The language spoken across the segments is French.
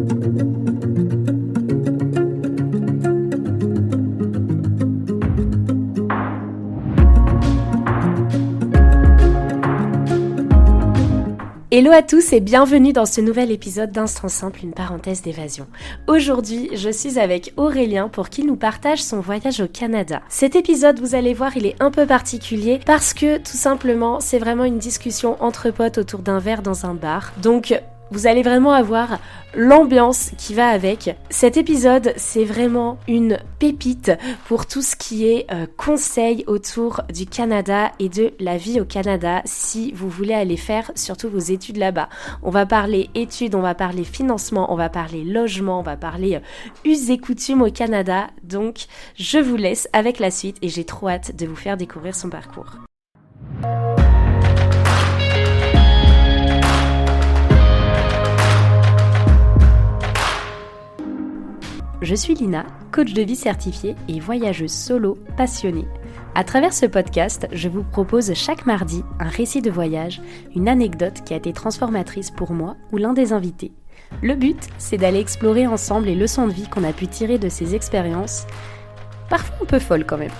Hello à tous et bienvenue dans ce nouvel épisode d'Instant Simple, une parenthèse d'évasion. Aujourd'hui, je suis avec Aurélien pour qu'il nous partage son voyage au Canada. Cet épisode, vous allez voir, il est un peu particulier parce que tout simplement, c'est vraiment une discussion entre potes autour d'un verre dans un bar. Donc, vous allez vraiment avoir l'ambiance qui va avec. Cet épisode, c'est vraiment une pépite pour tout ce qui est conseils autour du Canada et de la vie au Canada si vous voulez aller faire surtout vos études là-bas. On va parler études, on va parler financement, on va parler logement, on va parler us et coutumes au Canada. Donc, je vous laisse avec la suite et j'ai trop hâte de vous faire découvrir son parcours. Je suis Lina, coach de vie certifiée et voyageuse solo passionnée. À travers ce podcast, je vous propose chaque mardi un récit de voyage, une anecdote qui a été transformatrice pour moi ou l'un des invités. Le but, c'est d'aller explorer ensemble les leçons de vie qu'on a pu tirer de ces expériences, parfois un peu folles quand même.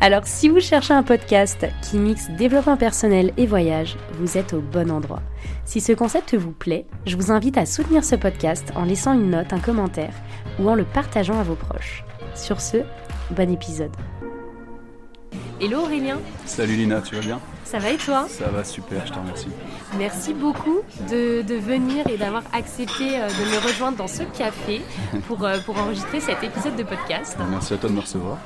Alors si vous cherchez un podcast qui mixe développement personnel et voyage, vous êtes au bon endroit. Si ce concept vous plaît, je vous invite à soutenir ce podcast en laissant une note, un commentaire ou en le partageant à vos proches. Sur ce, bon épisode. Hello Aurélien. Salut Lina, tu vas bien ? Ça va et toi ? Ça va super, je te remercie. Merci beaucoup de venir et d'avoir accepté de me rejoindre dans ce café pour enregistrer cet épisode de podcast. Merci à toi de me recevoir.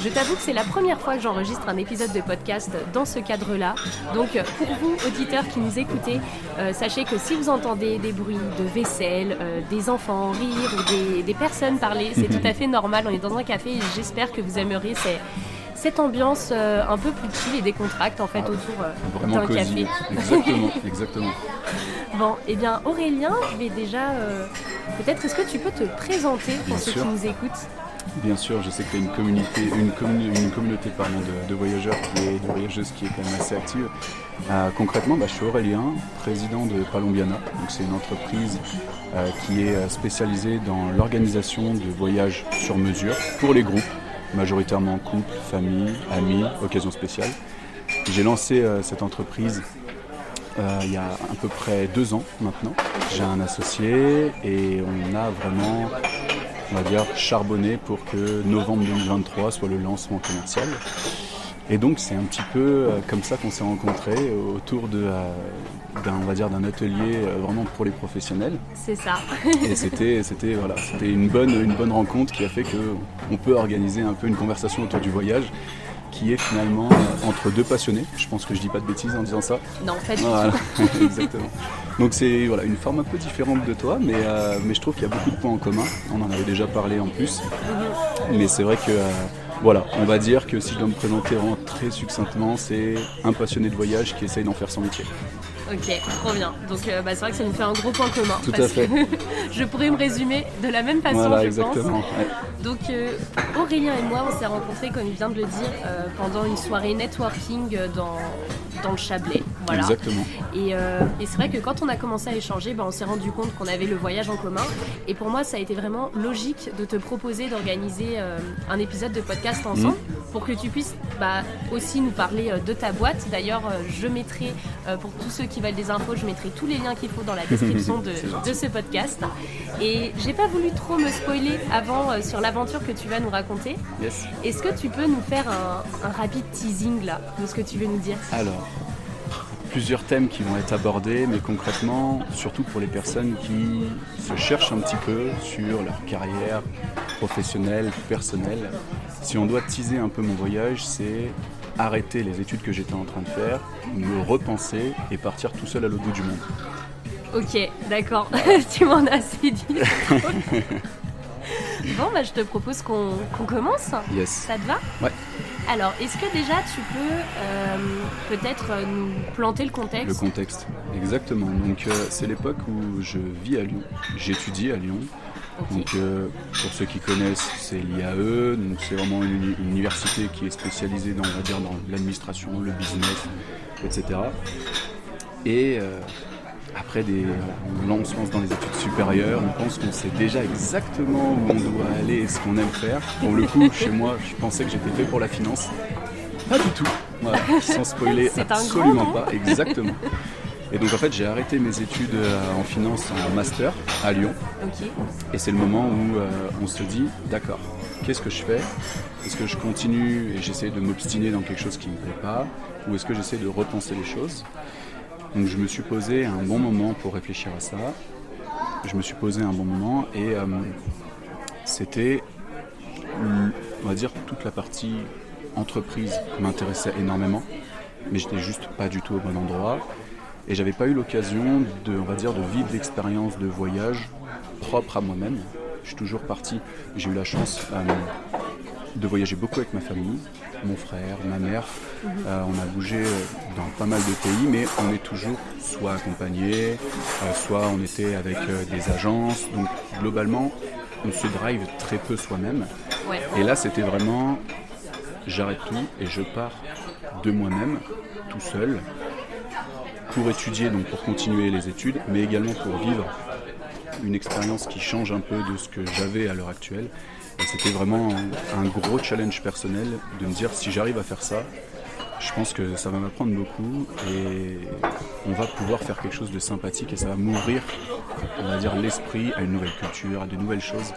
Je t'avoue que c'est la première fois que j'enregistre un épisode de podcast dans ce cadre-là. Donc pour vous, auditeurs qui nous écoutez, sachez que si vous entendez des bruits de vaisselle, des enfants rire ou des personnes parler, c'est tout à fait normal. On est dans un café et j'espère que vous aimeriez cette ambiance un peu plus chill et décontracte en fait autour d'un café. Exactement. Bon, et bien Aurélien, je vais déjà peut-être est-ce que tu peux te présenter pour ceux qui nous écoutent ? Bien sûr, je sais que tu as une communauté de voyageurs et de voyageuses qui est quand même assez active. Concrètement, je suis Aurélien, président de Palombiana. Donc, c'est une entreprise qui est spécialisée dans l'organisation de voyages sur mesure pour les groupes, majoritairement couple, famille, amis, occasions spéciales. J'ai lancé cette entreprise il y a à peu près 2 ans maintenant. J'ai un associé et on a vraiment, on va dire, charbonné pour que novembre 2023 soit le lancement commercial. Et donc c'est un petit peu comme ça qu'on s'est rencontrés autour d'un atelier vraiment pour les professionnels. C'est ça. Et c'était une bonne rencontre qui a fait qu'on peut organiser un peu une conversation autour du voyage qui est finalement entre 2 passionnés. Je pense que je dis pas de bêtises en disant ça. Non, pas du tout. Exactement. Donc c'est une forme un peu différente de toi, mais je trouve qu'il y a beaucoup de points en commun. On en avait déjà parlé en plus. Mais c'est vrai que on va dire que si je dois me présenter très succinctement, c'est un passionné de voyage qui essaye d'en faire son métier. Ok, trop bien. Donc c'est vrai que ça nous fait un gros point commun. Tout à fait. Je pourrais me résumer de la même façon, voilà, je exactement. pense. Ouais. Donc Aurélien et moi, on s'est rencontrés, comme il vient de le dire, pendant une soirée networking dans le Chablais. Voilà. Exactement. Et c'est vrai que quand on a commencé à échanger, on s'est rendu compte qu'on avait le voyage en commun. Et pour moi, ça a été vraiment logique de te proposer d'organiser un épisode de podcast ensemble pour que tu puisses aussi nous parler de ta boîte. D'ailleurs, je mettrai, pour tous ceux qui veulent des infos, je mettrai tous les liens qu'il faut dans la description de ce podcast. Et j'ai pas voulu trop me spoiler avant sur l'aventure que tu vas nous raconter. Yes. Est-ce que tu peux nous faire un rapide teasing là, de ce que tu veux nous dire ? Alors, plusieurs thèmes qui vont être abordés, mais concrètement, surtout pour les personnes qui se cherchent un petit peu sur leur carrière professionnelle, personnelle. Si on doit teaser un peu mon voyage, c'est arrêter les études que j'étais en train de faire, me repenser et partir tout seul à l'autre bout du monde. Ok, d'accord. Tu m'en as assez dit. Bon, je te propose qu'on commence. Yes. Ça te va ? Ouais. Alors, est-ce que déjà tu peux peut-être nous planter le contexte ? Le contexte, exactement. Donc c'est l'époque où je vis à Lyon. J'étudie à Lyon. Okay. Donc pour ceux qui connaissent, c'est l'IAE. Donc c'est vraiment une université qui est spécialisée dans l'administration, le business, etc. Et après on se lance dans les études supérieures, on pense qu'on sait déjà exactement où on doit aller et ce qu'on aime faire. Pour le coup, chez moi, je pensais que j'étais fait pour la finance. Pas du tout, voilà, sans spoiler, C'est absolument un grand, pas, exactement. Et donc en fait, j'ai arrêté mes études en finance en master à Lyon. Ok. Et c'est le moment où on se dit, d'accord, qu'est-ce que je fais ? Est-ce que je continue et j'essaie de m'obstiner dans quelque chose qui ne me plaît pas ? Ou est-ce que j'essaie de repenser les choses ? Donc je me suis posé un bon moment pour réfléchir à ça. Je me suis posé un bon moment et c'était, on va dire, toute la partie entreprise m'intéressait énormément. Mais j'étais juste pas du tout au bon endroit. Et j'avais pas eu l'occasion on va dire, de vivre d'expériences de voyage propres à moi-même. Je suis toujours parti, j'ai eu la chance de voyager beaucoup avec ma famille, mon frère, ma mère. On a bougé dans pas mal de pays, mais on est toujours soit accompagné, soit on était avec des agences. Donc globalement, on se drive très peu soi-même. Ouais. Et là, c'était vraiment, j'arrête tout et je pars de moi-même, tout seul, pour étudier, donc pour continuer les études, mais également pour vivre une expérience qui change un peu de ce que j'avais à l'heure actuelle. Et c'était vraiment un gros challenge personnel de me dire si j'arrive à faire ça, je pense que ça va m'apprendre beaucoup et on va pouvoir faire quelque chose de sympathique et ça va m'ouvrir, on va dire, l'esprit à une nouvelle culture, à de nouvelles choses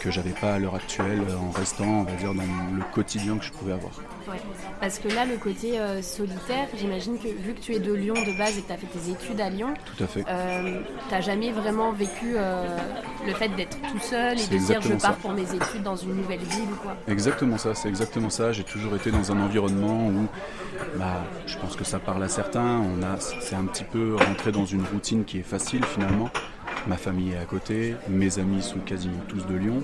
que j'avais pas à l'heure actuelle en restant, on va dire, dans le quotidien que je pouvais avoir. Ouais. Parce que là, le côté solitaire, j'imagine que vu que tu es de Lyon de base et que tu as fait tes études à Lyon, Tout à fait. tu n'as jamais vraiment vécu le fait d'être tout seul et C'est de dire je exactement pars ça. pour mes études dans une nouvelle ville ou quoi. Exactement ça, c'est exactement ça. J'ai toujours été dans un environnement où, je pense que ça parle à certains, c'est un petit peu rentré dans une routine qui est facile finalement. Ma famille est à côté, mes amis sont quasiment tous de Lyon.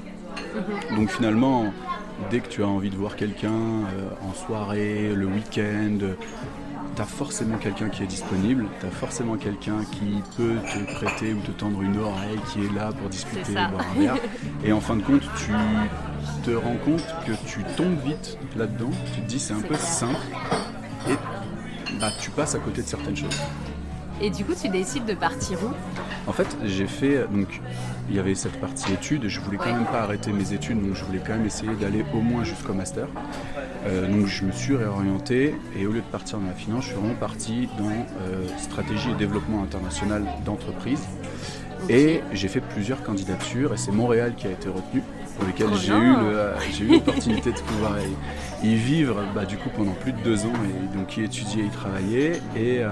Donc finalement, dès que tu as envie de voir quelqu'un en soirée, le week-end, tu as forcément quelqu'un qui est disponible, tu as forcément quelqu'un qui peut te prêter ou te tendre une oreille, qui est là pour discuter, boire un verre. Et en fin de compte, tu te rends compte que tu tombes vite là-dedans, tu te dis c'est un peu simple et tu passes à côté de certaines choses. Et du coup, tu décides de partir où ? En fait, j'ai fait, donc il y avait cette partie études, je voulais quand même pas arrêter mes études, donc je voulais quand même essayer d'aller au moins jusqu'au master. Donc je me suis réorienté et au lieu de partir dans la finance, je suis vraiment parti dans stratégie et développement international d'entreprise. Et j'ai fait plusieurs candidatures et c'est Montréal qui a été retenu, pour lesquelles j'ai eu l'opportunité de pouvoir y vivre du coup pendant plus de 2 ans et donc y étudier, y travailler et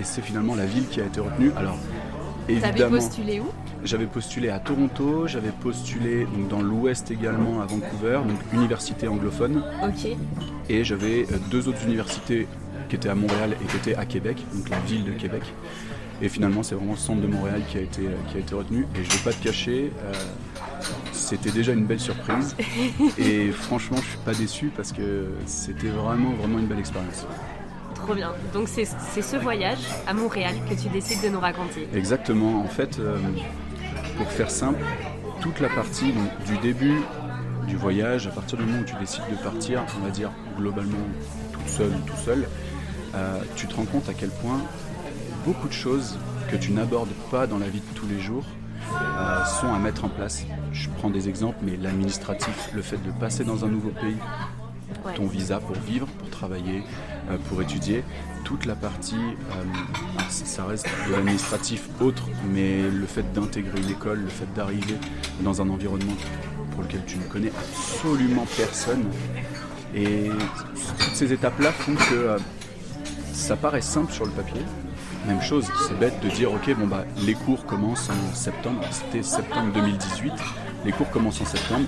c'est finalement la ville qui a été retenue. Alors évidemment, t'avais postulé où ? J'avais postulé à Toronto, j'avais postulé donc, dans l'Ouest également à Vancouver, donc université anglophone. Ok. Et j'avais 2 autres universités qui étaient à Montréal et qui étaient à Québec, donc la ville de Québec. Et finalement, c'est vraiment le centre de Montréal qui a été retenu. Et je ne vais pas te cacher, c'était déjà une belle surprise. Et franchement, je ne suis pas déçu parce que c'était vraiment, vraiment une belle expérience. Trop bien. Donc c'est ce voyage à Montréal que tu décides de nous raconter. Exactement. En fait, pour faire simple, toute la partie donc, du début du voyage, à partir du moment où tu décides de partir, on va dire globalement toute seule ou tout seul, tu te rends compte à quel point beaucoup de choses que tu n'abordes pas dans la vie de tous les jours sont à mettre en place. Je prends des exemples, mais l'administratif, le fait de passer dans un nouveau pays, ton visa pour vivre, pour travailler, pour étudier, toute la partie, ça reste de l'administratif autre, mais le fait d'intégrer une école, le fait d'arriver dans un environnement pour lequel tu ne connais absolument personne, et toutes ces étapes-là font que ça paraît simple sur le papier. Même chose, c'est bête de dire ok les cours commencent en septembre, c'était septembre 2018, les cours commencent en septembre,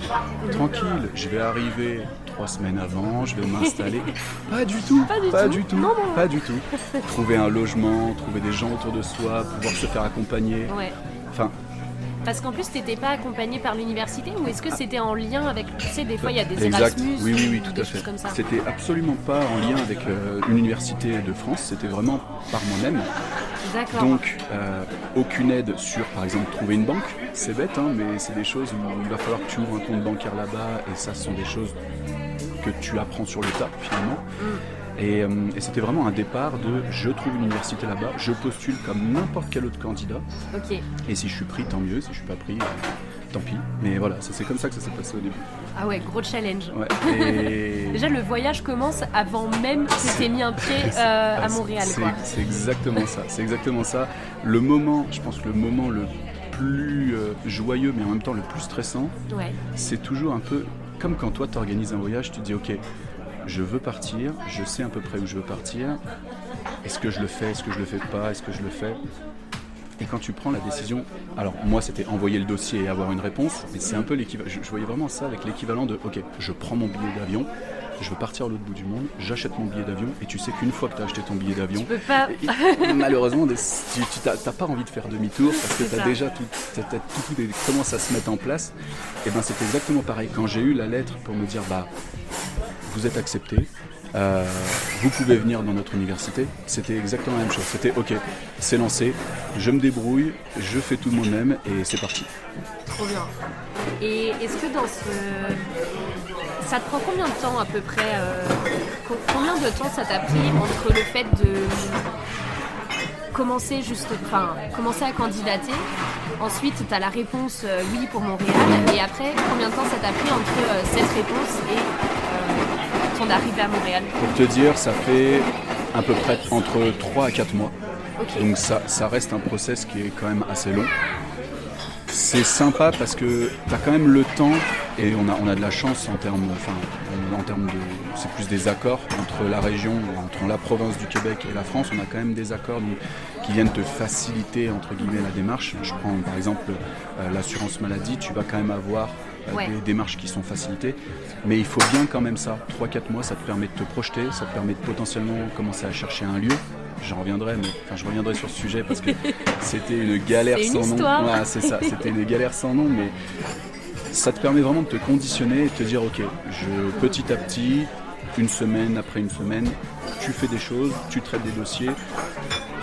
tranquille, je vais arriver 3 semaines avant, je vais m'installer. Pas du tout. Trouver un logement, trouver des gens autour de soi, pouvoir se faire accompagner. Ouais. Enfin, parce qu'en plus, t'étais pas accompagné par l'université ou est-ce que c'était en lien avec, tu sais, des fois il y a des exact. Erasmus Oui, ou tout des à choses fait. comme ça. C'était absolument pas en lien avec une université de France, c'était vraiment par moi-même. D'accord. Donc, aucune aide sur, par exemple, trouver une banque. C'est bête, mais c'est des choses où il va falloir que tu ouvres un compte bancaire là-bas et ça, ce sont des choses que tu apprends sur le tas, finalement. Et c'était vraiment un départ de je trouve une université là-bas, je postule comme n'importe quel autre candidat. Ok. Et si je suis pris, tant mieux. Si je suis pas pris, tant pis. Mais voilà, c'est comme ça que ça s'est passé au début. Ah ouais, gros challenge. Ouais. Et... Déjà, le voyage commence avant même que tu aies mis un pied à Montréal. C'est exactement ça. C'est exactement ça. Le moment, je pense que le moment le plus joyeux, mais en même temps le plus stressant, c'est toujours un peu comme quand toi, tu organises un voyage, tu te dis, ok, je veux partir, je sais à peu près où je veux partir. Est-ce que je le fais? Est-ce que je le fais pas? Est-ce que je le fais? Et quand tu prends la décision, alors moi c'était envoyer le dossier et avoir une réponse, mais c'est un peu l'équivalent, je voyais vraiment ça avec l'équivalent de ok, je prends mon billet d'avion, je veux partir à l'autre bout du monde, j'achète mon billet d'avion et tu sais qu'une fois que tu as acheté ton billet d'avion, tu peux pas... malheureusement tu t'as pas envie de faire demi-tour parce que tu as déjà tout commence à se mettre en place. Et ben c'est exactement pareil, quand j'ai eu la lettre pour me dire bah vous êtes accepté, vous pouvez venir dans notre université, c'était exactement la même chose. C'était ok, c'est lancé, je me débrouille, je fais tout de moi-même et c'est parti. Trop bien. Et est-ce que dans ça te prend combien de temps à peu près combien de temps ça t'a pris entre le fait de commencer à candidater, ensuite tu as la réponse oui pour Montréal, et après combien de temps ça t'a pris entre cette réponse et ton arrivée à Montréal? Pour te dire, ça fait à peu près entre 3 à 4 mois. Okay. Donc ça reste un process qui est quand même assez long. C'est sympa parce que tu as quand même le temps, et on a de la chance en termes de... C'est plus des accords entre la région, entre la province du Québec et la France. On a quand même des accords qui viennent te faciliter, entre guillemets, la démarche. Je prends par exemple l'assurance maladie, tu vas quand même avoir des démarches qui sont facilitées. Mais il faut bien quand même ça. 3-4 mois, ça te permet de te projeter, ça te permet de potentiellement commencer à chercher un lieu. Je reviendrai sur ce sujet parce que c'était une galère sans nom. Ouais, c'est ça, c'était une galère sans nom, mais ça te permet vraiment de te conditionner et de te dire ok, petit à petit, une semaine après une semaine, tu fais des choses, tu traites des dossiers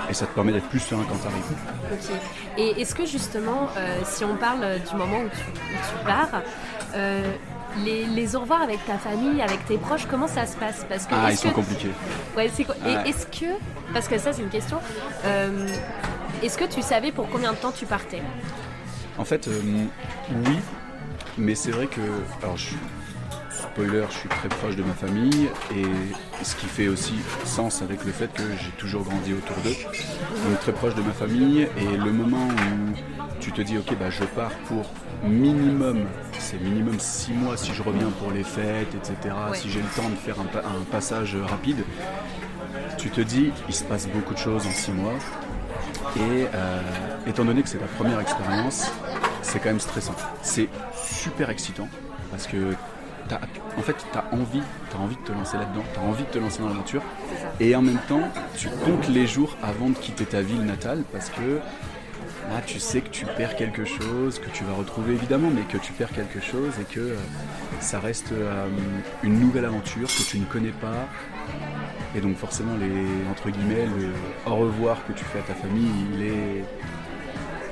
et ça te permet d'être plus serein quand tu arrives. Ok. Et est-ce que justement, si on parle du moment où tu pars, les au revoir avec ta famille, avec tes proches, comment ça se passe? Parce que ils sont compliqués. Ouais, c'est quoi? Et est-ce que, parce que ça c'est une question, est-ce que tu savais pour combien de temps tu partais? En fait, oui, mais c'est vrai que, alors spoiler, je suis très proche de ma famille, et ce qui fait aussi sens avec le fait que j'ai toujours grandi autour d'eux. Donc très proche de ma famille, et le moment où tu te dis ok, bah je pars pour minimum 6 mois si je reviens pour les fêtes, etc. Ouais. Si j'ai le temps de faire un passage rapide, tu te dis il se passe beaucoup de choses en 6 mois. Et étant donné que c'est ta première expérience, c'est quand même stressant. C'est super excitant parce que t'as envie de te lancer là-dedans, t'as envie de te lancer dans l'aventure. Et en même temps, tu comptes les jours avant de quitter ta ville natale parce que là, tu sais que tu perds quelque chose, que tu vas retrouver évidemment, mais que tu perds quelque chose et que ça reste une nouvelle aventure que tu ne connais pas. Et donc forcément, entre guillemets, le au revoir que tu fais à ta famille,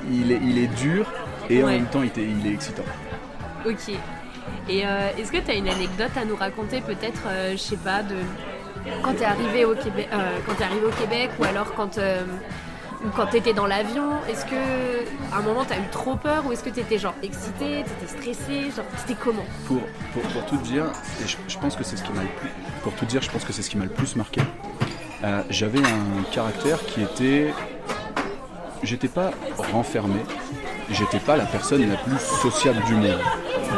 il est dur et en même temps, il est excitant. Ok. Et est-ce que tu as une anecdote à nous raconter peut-être, je sais pas, de quand t'es arrivé au Québec, ou alors quand t'étais dans l'avion, est-ce que à un moment t'as eu trop peur, ou est-ce que t'étais genre excité, t'étais stressé, genre c'était comment? Pour tout dire, et je pense que c'est ce qui m'a le plus. Pour tout dire, je pense que c'est ce qui m'a le plus marqué. J'avais un caractère qui était. J'étais pas renfermé, j'étais pas la personne la plus sociable du monde.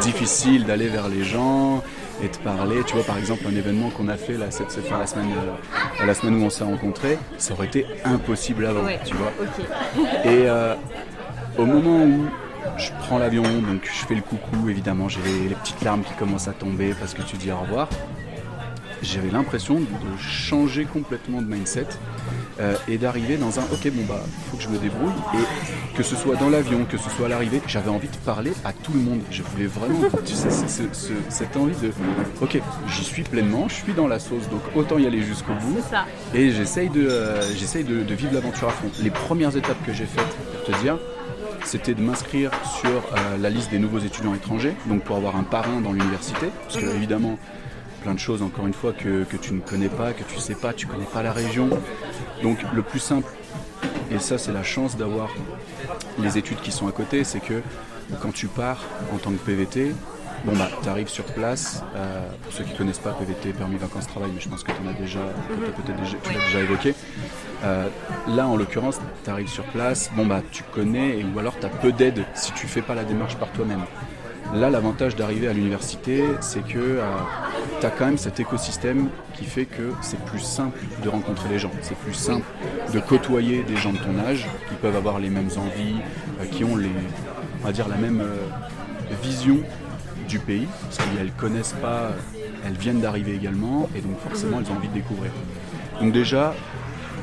Difficile d'aller vers les gens et de parler. Tu vois, par exemple, un événement qu'on a fait la semaine où on s'est rencontrés, ça aurait été impossible avant, tu vois. Okay. Et au moment où je prends l'avion, donc je fais le coucou, évidemment, j'ai les petites larmes qui commencent à tomber parce que tu dis au revoir. J'avais l'impression de changer complètement de mindset et d'arriver dans un ok, bon bah faut que je me débrouille, et que ce soit dans l'avion, que ce soit à l'arrivée, j'avais envie de parler à tout le monde. Je voulais vraiment, tu sais, cette envie de ok, j'y suis pleinement, je suis dans la sauce, donc autant y aller jusqu'au bout. C'est ça. Et j'essaye de vivre l'aventure à fond. Les premières étapes que j'ai faites, pour te dire, c'était de m'inscrire sur la liste des nouveaux étudiants étrangers, donc pour avoir un parrain dans l'université, parce que évidemment plein de choses encore une fois que tu ne connais pas, que tu sais pas, tu connais pas la région. Donc le plus simple, et ça c'est la chance d'avoir les études qui sont à côté, c'est que quand tu pars en tant que PVT, tu arrives sur place, pour ceux qui ne connaissent pas PVT, permis vacances travail, mais je pense que tu l'as déjà évoqué. Là en l'occurrence, tu arrives sur place, tu connais, ou alors tu as peu d'aide si tu ne fais pas la démarche par toi-même. Là, l'avantage d'arriver à l'université, c'est que tu as quand même cet écosystème qui fait que c'est plus simple de rencontrer les gens. C'est plus simple de côtoyer des gens de ton âge qui peuvent avoir les mêmes envies, qui ont on va dire la même vision du pays, parce qu'elles connaissent pas, elles viennent d'arriver également, et donc forcément elles ont envie de découvrir. Donc déjà,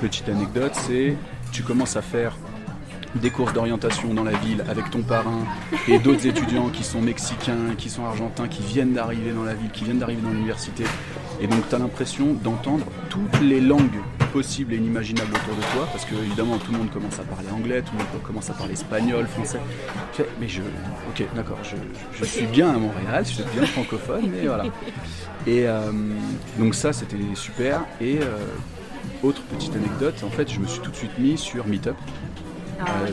petite anecdote, c'est tu commences à faire des courses d'orientation dans la ville avec ton parrain et d'autres étudiants qui sont mexicains, qui sont argentins, qui viennent d'arriver dans la ville, qui viennent d'arriver dans l'université. Et donc tu as l'impression d'entendre toutes les langues possibles et inimaginables autour de toi, parce que évidemment tout le monde commence à parler anglais, tout le monde commence à parler espagnol, français. Ok, d'accord, je suis bien à Montréal, je suis bien francophone, mais voilà. Et donc ça c'était super. Et autre petite anecdote, en fait je me suis tout de suite mis sur Meetup.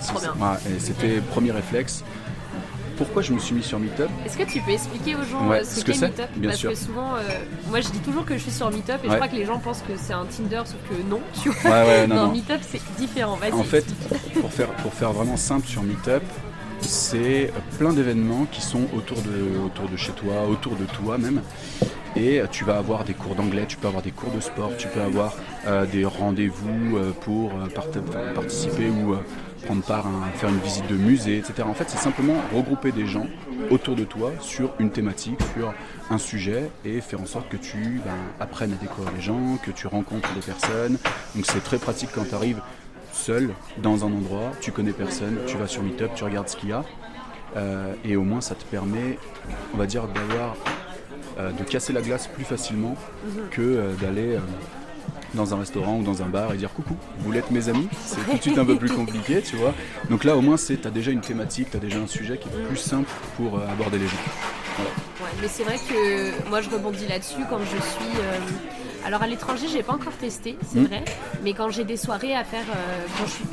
Trop bien. C'était premier réflexe. Pourquoi je me suis mis sur Meetup ? Est-ce que tu peux expliquer aux gens ce que c'est Meetup ? Bien Parce sûr. que souvent, moi je dis toujours que je suis sur Meetup et je crois que les gens pensent que c'est un Tinder, sauf que non, tu vois. Non. Meetup c'est différent. Vas-y. En fait, pour faire vraiment simple sur Meetup, c'est plein d'événements qui sont autour de chez toi, autour de toi même. Et tu vas avoir des cours d'anglais, tu peux avoir des cours de sport, tu peux avoir des rendez-vous pour participer ou prendre part à faire une visite de musée, etc. En fait, c'est simplement regrouper des gens autour de toi sur une thématique, sur un sujet, et faire en sorte que tu apprennes à découvrir les gens, que tu rencontres des personnes. Donc c'est très pratique quand tu arrives seul dans un endroit, tu connais personne, tu vas sur Meetup, tu regardes ce qu'il y a, et au moins ça te permet, on va dire, de casser la glace plus facilement que d'aller dans un restaurant ou dans un bar et dire coucou, vous voulez être mes amis ? C'est tout de suite un peu plus compliqué, tu vois. Donc là au moins tu as déjà une thématique, tu as déjà un sujet qui est plus simple pour aborder les gens. Voilà. Ouais, mais c'est vrai que moi je rebondis là-dessus quand je suis... Alors à l'étranger, j'ai pas encore testé, c'est vrai, mais quand j'ai des soirées à faire,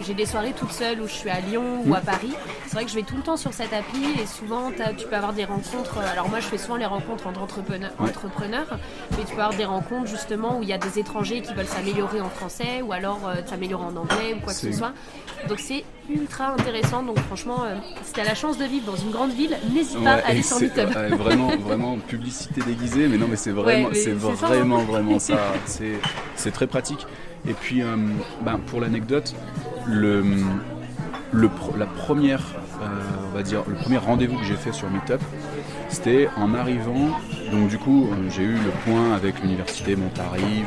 j'ai des soirées toute seule où je suis à Lyon ou à Paris, c'est vrai que je vais tout le temps sur cette appli et souvent tu peux avoir des rencontres. Alors moi je fais souvent les rencontres entre entrepreneurs, mais tu peux avoir des rencontres justement où il y a des étrangers qui veulent s'améliorer en français ou alors s'améliorer en anglais ou quoi que ce soit. Donc c'est ultra intéressant. Donc franchement, si t'as la chance de vivre dans une grande ville, n'hésite pas à aller sur Meetup. Vraiment publicité déguisée, mais non, mais c'est vraiment ça. C'est très pratique. Et puis, pour l'anecdote, la première, on va dire, le premier rendez-vous que j'ai fait sur Meetup, c'était en arrivant. Donc du coup, j'ai eu le point avec l'université. Bon, t'arrives,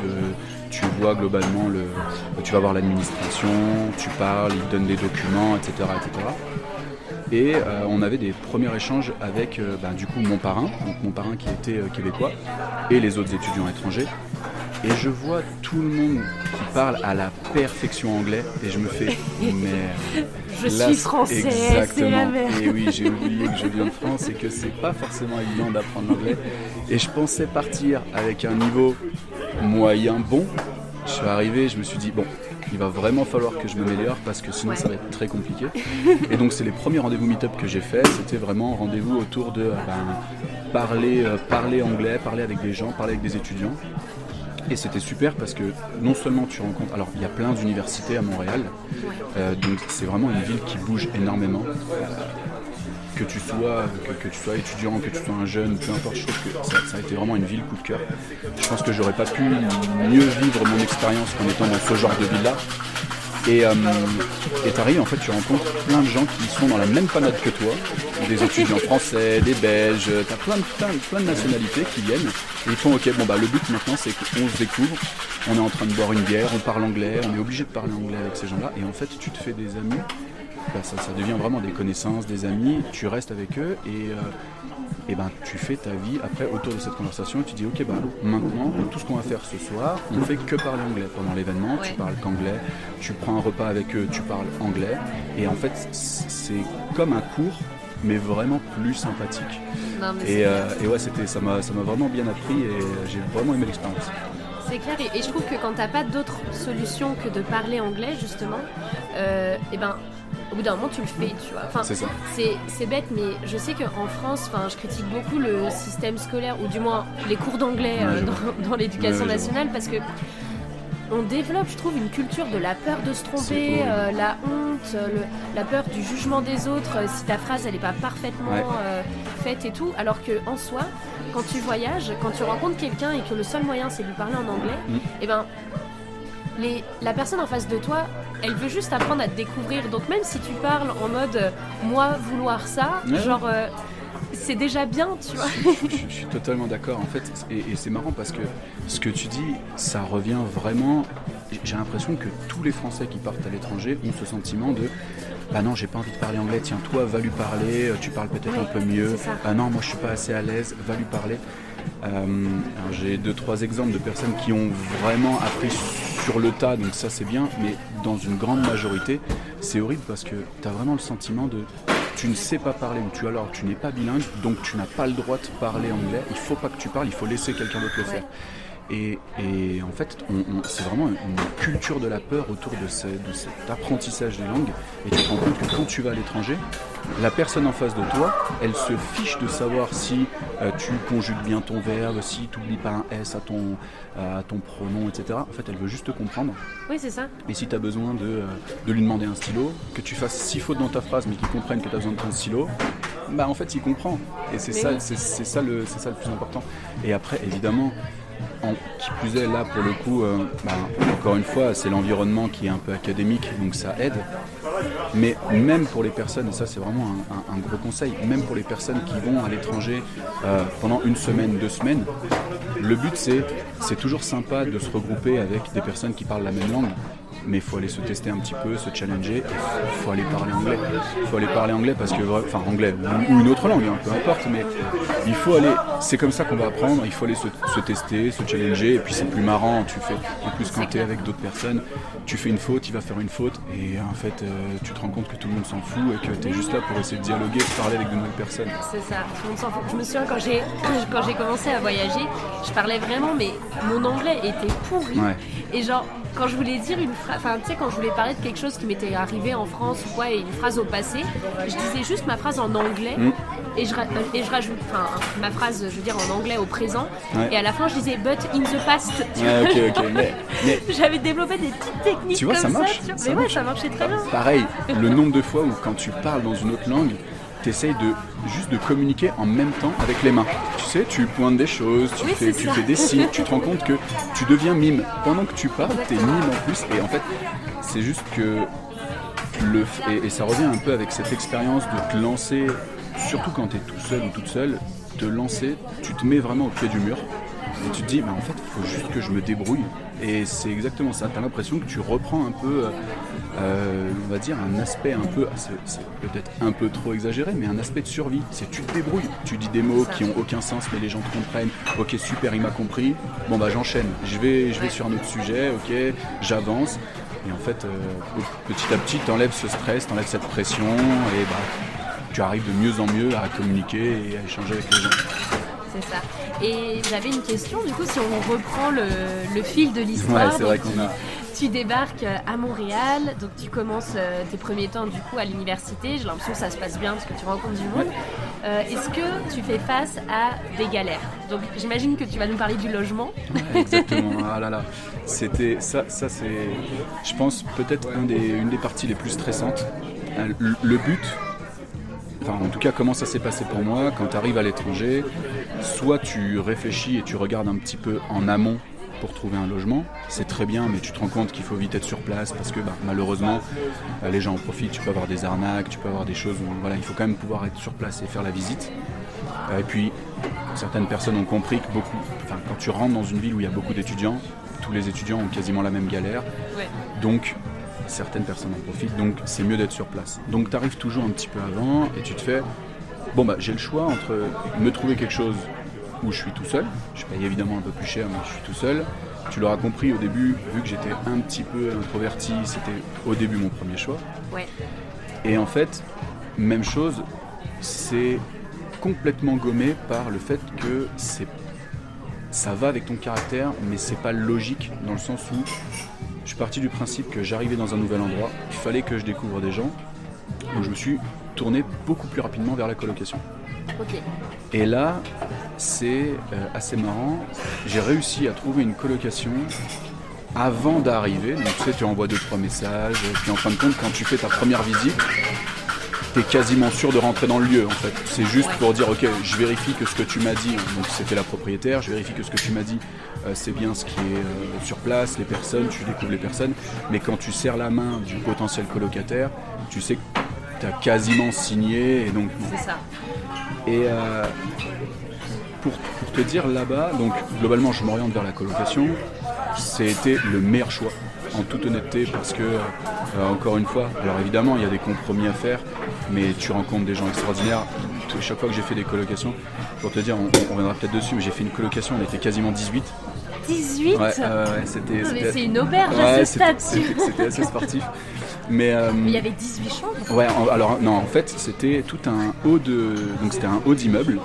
tu vois globalement tu vas voir l'administration, tu parles, ils te donnent des documents, etc., etc. Et on avait des premiers échanges avec du coup mon parrain qui était québécois, et les autres étudiants étrangers. Et je vois tout le monde qui parle à la perfection anglais, et je me fais merde. Je suis français, c'est la merde. Et oui, j'ai oublié que je viens de France et que c'est pas forcément évident d'apprendre l'anglais. Et je pensais partir avec un niveau moyen bon. Je suis arrivé, je me suis dit bon, il va vraiment falloir que je m'améliore parce que sinon ça va être très compliqué. Et donc c'est les premiers rendez-vous Meetup que j'ai fait, c'était vraiment rendez-vous autour de parler anglais, parler avec des gens, parler avec des étudiants. Et c'était super parce que non seulement tu rencontres... Alors il y a plein d'universités à Montréal, donc c'est vraiment une ville qui bouge énormément. Que tu sois étudiant, que tu sois un jeune, peu importe, je trouve que ça a été vraiment une ville coup de cœur. Je pense que j'aurais pas pu mieux vivre mon expérience qu'en étant dans ce genre de ville-là. Et t'arrives, en fait, tu rencontres plein de gens qui sont dans la même panade que toi, des étudiants français, des Belges, t'as plein de nationalités qui viennent, et ils font ok, le but maintenant c'est qu'on se découvre, on est en train de boire une bière, on parle anglais, on est obligé de parler anglais avec ces gens-là, et en fait tu te fais des amis, ça devient vraiment des connaissances, des amis, tu restes avec eux, et tu fais ta vie après autour de cette conversation et tu dis ok maintenant tout ce qu'on va faire ce soir on fait que parler anglais pendant l'événement, tu parles qu'anglais, tu prends un repas avec eux, tu parles anglais, et en fait c'est comme un cours mais vraiment plus sympathique. Non, mais Et ouais, ça m'a vraiment bien appris et j'ai vraiment aimé l'expérience. c'est clair, et je trouve que quand t'as pas d'autre solution que de parler anglais, justement, et ben, au bout d'un moment, tu le fais, tu vois. Enfin, C'est ça. c'est bête, mais je sais qu'en France, je critique beaucoup le système scolaire, ou du moins les cours d'anglais dans l'éducation nationale, parce que on développe, je trouve, une culture de la peur de se tromper, la honte, la peur du jugement des autres, si ta phrase elle n'est pas parfaitement faite et tout, alors qu'en soi, quand tu voyages, quand tu rencontres quelqu'un et que le seul moyen c'est de lui parler en anglais, et ben la personne en face de toi, elle veut juste apprendre à te découvrir. Donc même si tu parles en mode moi vouloir ça, c'est déjà bien, tu vois. Je suis totalement d'accord en fait, et c'est marrant parce que ce que tu dis, ça revient vraiment. J'ai l'impression que tous les Français qui partent à l'étranger ont ce sentiment de bah non, j'ai pas envie de parler anglais, tiens toi va lui parler, tu parles peut-être un peu mieux. Ah non, moi je suis pas assez à l'aise, va lui parler. Alors j'ai 2-3 exemples de personnes qui ont vraiment appris sur le tas, donc ça c'est bien, mais dans une grande majorité, c'est horrible parce que tu as vraiment le sentiment de tu ne sais pas parler ou tu n'es pas bilingue, donc tu n'as pas le droit de parler anglais, il faut pas que tu parles, il faut laisser quelqu'un d'autre le faire. Et en fait, c'est vraiment une culture de la peur autour de cet apprentissage des langues. Et tu te rends compte que quand tu vas à l'étranger, la personne en face de toi, elle se fiche de savoir si tu conjugues bien ton verbe, si tu n'oublies pas un S à ton pronom, etc. En fait, elle veut juste te comprendre. Oui, c'est ça. Et si tu as besoin de lui demander un stylo, que tu fasses 6 fautes dans ta phrase, mais qu'il comprenne que tu as besoin de ton stylo, bah en fait, il comprend. Et c'est ça le plus important. Et après, évidemment, qui plus est là pour le coup, encore une fois c'est l'environnement qui est un peu académique, donc ça aide, mais même pour les personnes, et ça c'est vraiment un gros conseil, même pour les personnes qui vont à l'étranger pendant 1 semaine, 2 semaines, le but c'est toujours sympa de se regrouper avec des personnes qui parlent la même langue, mais il faut aller se tester un petit peu, se challenger, il faut aller parler anglais. Il faut aller parler anglais parce que, enfin anglais ou une autre langue, peu importe, mais il faut aller, c'est comme ça qu'on va apprendre, il faut aller se tester, se challenger, et puis c'est plus marrant, en plus quand tu es avec d'autres personnes, tu fais une faute, il va faire une faute, et en fait tu te rends compte que tout le monde s'en fout et que tu es juste là pour essayer de dialoguer, de parler avec de nouvelles personnes. C'est ça, tout le monde s'en fout. Je me souviens quand j'ai commencé à voyager, je parlais vraiment, mais mon anglais était pourri, et genre quand je voulais dire une phrase, enfin tu sais, quand je voulais parler de quelque chose qui m'était arrivé en France ou quoi, et une phrase au passé, je disais juste ma phrase en anglais et je rajoute, enfin ma phrase, je veux dire en anglais au présent, et à la fin je disais but in the past. Ok, mais j'avais développé des petites techniques, tu vois, comme ça marche. Mais ouais, ça marchait très bien. Pareil, le nombre de fois où quand tu parles dans une autre langue, t'essayes juste de communiquer en même temps avec les mains. Tu sais, tu pointes des choses, tu fais des signes, tu te rends compte que tu deviens mime. Pendant que tu parles, t'es mime en plus. Et en fait, c'est juste que et ça revient un peu avec cette expérience de te lancer, surtout quand t'es tout seul ou toute seule, te lancer, tu te mets vraiment au pied du mur. Et tu te dis, en fait, il faut juste que je me débrouille. Et c'est exactement ça. Tu as l'impression que tu reprends un peu, on va dire, un aspect un peu, c'est peut-être un peu trop exagéré, mais un aspect de survie. C'est tu te débrouilles. Tu dis des mots qui n'ont aucun sens, mais les gens te comprennent. Ok, super, il m'a compris. Bon, bah j'enchaîne. Je vais sur un autre sujet, ok, j'avance. Et en fait, petit à petit, tu enlèves ce stress, tu enlèves cette pression, et tu arrives de mieux en mieux à communiquer et à échanger avec les gens. C'est ça. Et j'avais une question, du coup, si on reprend le fil de l'histoire. Ouais, c'est vrai qu'on a... Tu débarques à Montréal, donc tu commences tes premiers temps du coup à l'université. J'ai l'impression que ça se passe bien parce que tu rencontres du monde. Est-ce que tu fais face à des galères? Donc j'imagine que tu vas nous parler du logement. Ouais, exactement. Ah là là. C'était ça c'est, je pense, peut-être une des parties les plus stressantes. Le but. Enfin, en tout cas, comment ça s'est passé pour moi, quand tu arrives à l'étranger, soit tu réfléchis et tu regardes un petit peu en amont pour trouver un logement, c'est très bien, mais tu te rends compte qu'il faut vite être sur place parce que malheureusement, les gens en profitent, tu peux avoir des arnaques, tu peux avoir des choses où il faut quand même pouvoir être sur place et faire la visite. Et puis, certaines personnes ont compris que quand tu rentres dans une ville où il y a beaucoup d'étudiants, tous les étudiants ont quasiment la même galère, donc certaines personnes en profitent, donc c'est mieux d'être sur place. Donc tu arrives toujours un petit peu avant et tu te fais, j'ai le choix entre me trouver quelque chose où je suis tout seul, je paye évidemment un peu plus cher mais je suis tout seul. Tu l'auras compris au début, vu que j'étais un petit peu introverti, c'était au début mon premier choix. Et en fait, même chose, c'est complètement gommé par le fait que ça va avec ton caractère, mais c'est pas logique dans le sens où je suis parti du principe que j'arrivais dans un nouvel endroit, il fallait que je découvre des gens, donc je me suis tourné beaucoup plus rapidement vers la colocation. Ok. Et là, c'est assez marrant, j'ai réussi à trouver une colocation avant d'arriver, donc tu sais, tu envoies 2-3 messages, puis en fin de compte, quand tu fais ta première visite, t'es quasiment sûr de rentrer dans le lieu en fait. C'est juste pour dire ok, je vérifie que ce que tu m'as dit, donc c'était la propriétaire, je vérifie que ce que tu m'as dit c'est bien ce qui est sur place, les personnes, tu découvres les personnes, mais quand tu serres la main du potentiel colocataire, tu sais que t'as quasiment signé et donc... C'est ça. Et pour te dire là-bas, donc globalement je m'oriente vers la colocation, c'était le meilleur choix en toute honnêteté parce que encore une fois, alors évidemment il y a des compromis à faire, mais tu rencontres des gens extraordinaires. Chaque fois que j'ai fait des colocations, pour te dire, on reviendra peut-être dessus, mais j'ai fait une colocation, on était quasiment 18. 18 ouais, c'était c'est une auberge à ce stade. C'était assez sportif. Mais il y avait 18 chambres. Ouais, alors non, en fait, c'était tout un haut donc c'était un haut d'immeuble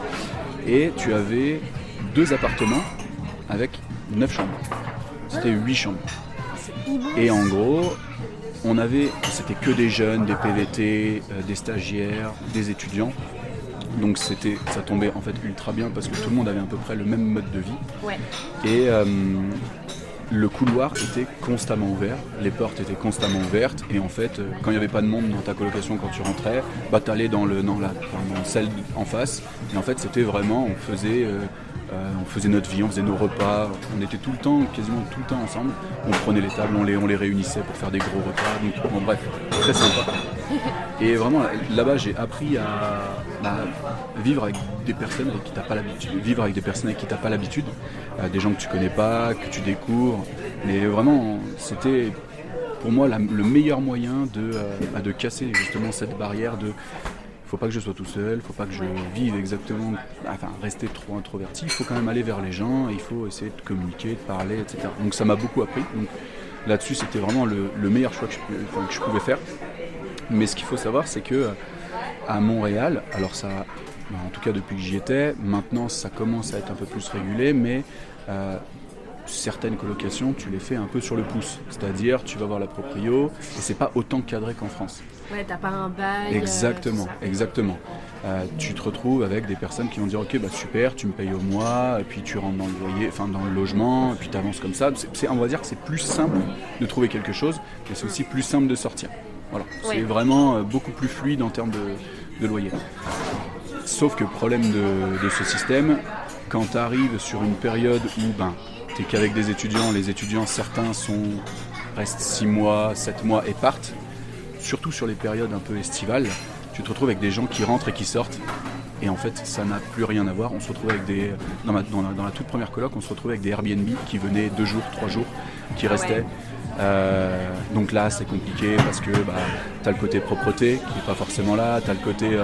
et tu avais 2 appartements avec 9 chambres. C'était 8 chambres. C'est immense. Et en gros, c'était que des jeunes, des PVT, des stagiaires, des étudiants. Donc ça tombait en fait ultra bien parce que tout le monde avait à peu près le même mode de vie. Ouais. Et le couloir était constamment ouvert, les portes étaient constamment ouvertes et en fait quand il n'y avait pas de monde dans ta colocation quand tu rentrais, bah t'allais dans la salle en face et en fait c'était vraiment, on faisait notre vie, on faisait nos repas, on était tout le temps, quasiment tout le temps ensemble, on prenait les tables, on les réunissait pour faire des gros repas, donc bon bref, très sympa. Et vraiment là-bas j'ai appris à vivre avec des personnes avec qui t'as pas l'habitude, des gens que tu connais pas, que tu découvres, mais vraiment c'était pour moi le meilleur moyen de casser justement cette barrière de faut pas que je sois tout seul, faut pas que je vive exactement, rester trop introverti, il faut quand même aller vers les gens, il faut essayer de communiquer, de parler, etc. Donc ça m'a beaucoup appris, donc là-dessus c'était vraiment le meilleur choix que je pouvais faire. Mais ce qu'il faut savoir c'est que à Montréal, alors ça, en tout cas depuis que j'y étais, maintenant ça commence à être un peu plus régulé, mais certaines colocations tu les fais un peu sur le pouce, c'est-à-dire tu vas voir la proprio et c'est pas autant cadré qu'en France. Ouais, t'as pas un bail. Exactement. Tu te retrouves avec des personnes qui vont dire ok bah super, tu me payes au mois, et puis tu rentres dans le loyer, dans le logement, et puis tu avances comme ça. On va dire que c'est plus simple de trouver quelque chose, mais c'est aussi plus simple de sortir. Voilà. Ouais. C'est vraiment beaucoup plus fluide en termes de loyer. Sauf que problème de ce système, quand tu arrives sur une période où t'es qu'avec des étudiants, les étudiants certains restent 6 mois, 7 mois et partent. Surtout sur les périodes un peu estivales, tu te retrouves avec des gens qui rentrent et qui sortent. Et en fait, ça n'a plus rien à voir. On se retrouve avec dans la toute première coloc, on se retrouvait avec des Airbnb qui venaient 2 jours, 3 jours, qui restaient. Donc là, c'est compliqué parce que t'as le côté propreté qui n'est pas forcément là. T'as le côté,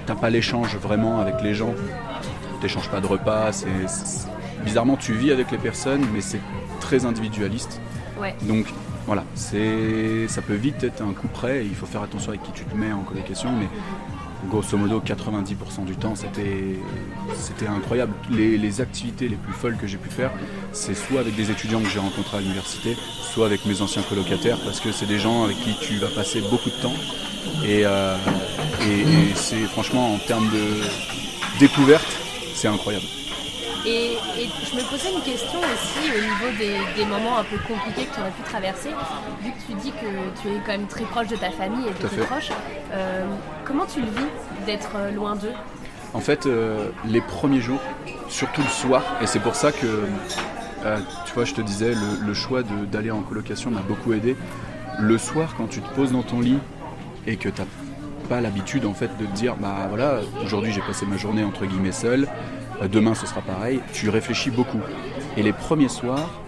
t'as pas l'échange vraiment avec les gens. T'échanges pas de repas. Bizarrement, tu vis avec les personnes, mais c'est très individualiste. Ouais. Donc voilà, ça peut vite être un coup près, il faut faire attention avec qui tu te mets en colocation, mais grosso modo 90% du temps c'était incroyable. Les activités les plus folles que j'ai pu faire, c'est soit avec des étudiants que j'ai rencontrés à l'université, soit avec mes anciens colocataires, parce que c'est des gens avec qui tu vas passer beaucoup de temps et c'est franchement en termes de découverte, c'est incroyable. Et je me posais une question aussi au niveau des moments un peu compliqués que tu aurais pu traverser, vu que tu dis que tu es quand même très proche de ta famille et de tes proches. Comment tu le vis d'être loin d'eux ? En fait, les premiers jours, surtout le soir, et c'est pour ça que, tu vois, je te disais, le choix d'aller en colocation m'a beaucoup aidé. Le soir, quand tu te poses dans ton lit et que tu n'as pas l'habitude en fait, de te dire, voilà, aujourd'hui j'ai passé ma journée entre guillemets seul, demain ce sera pareil, tu réfléchis beaucoup. Et les premiers soirs,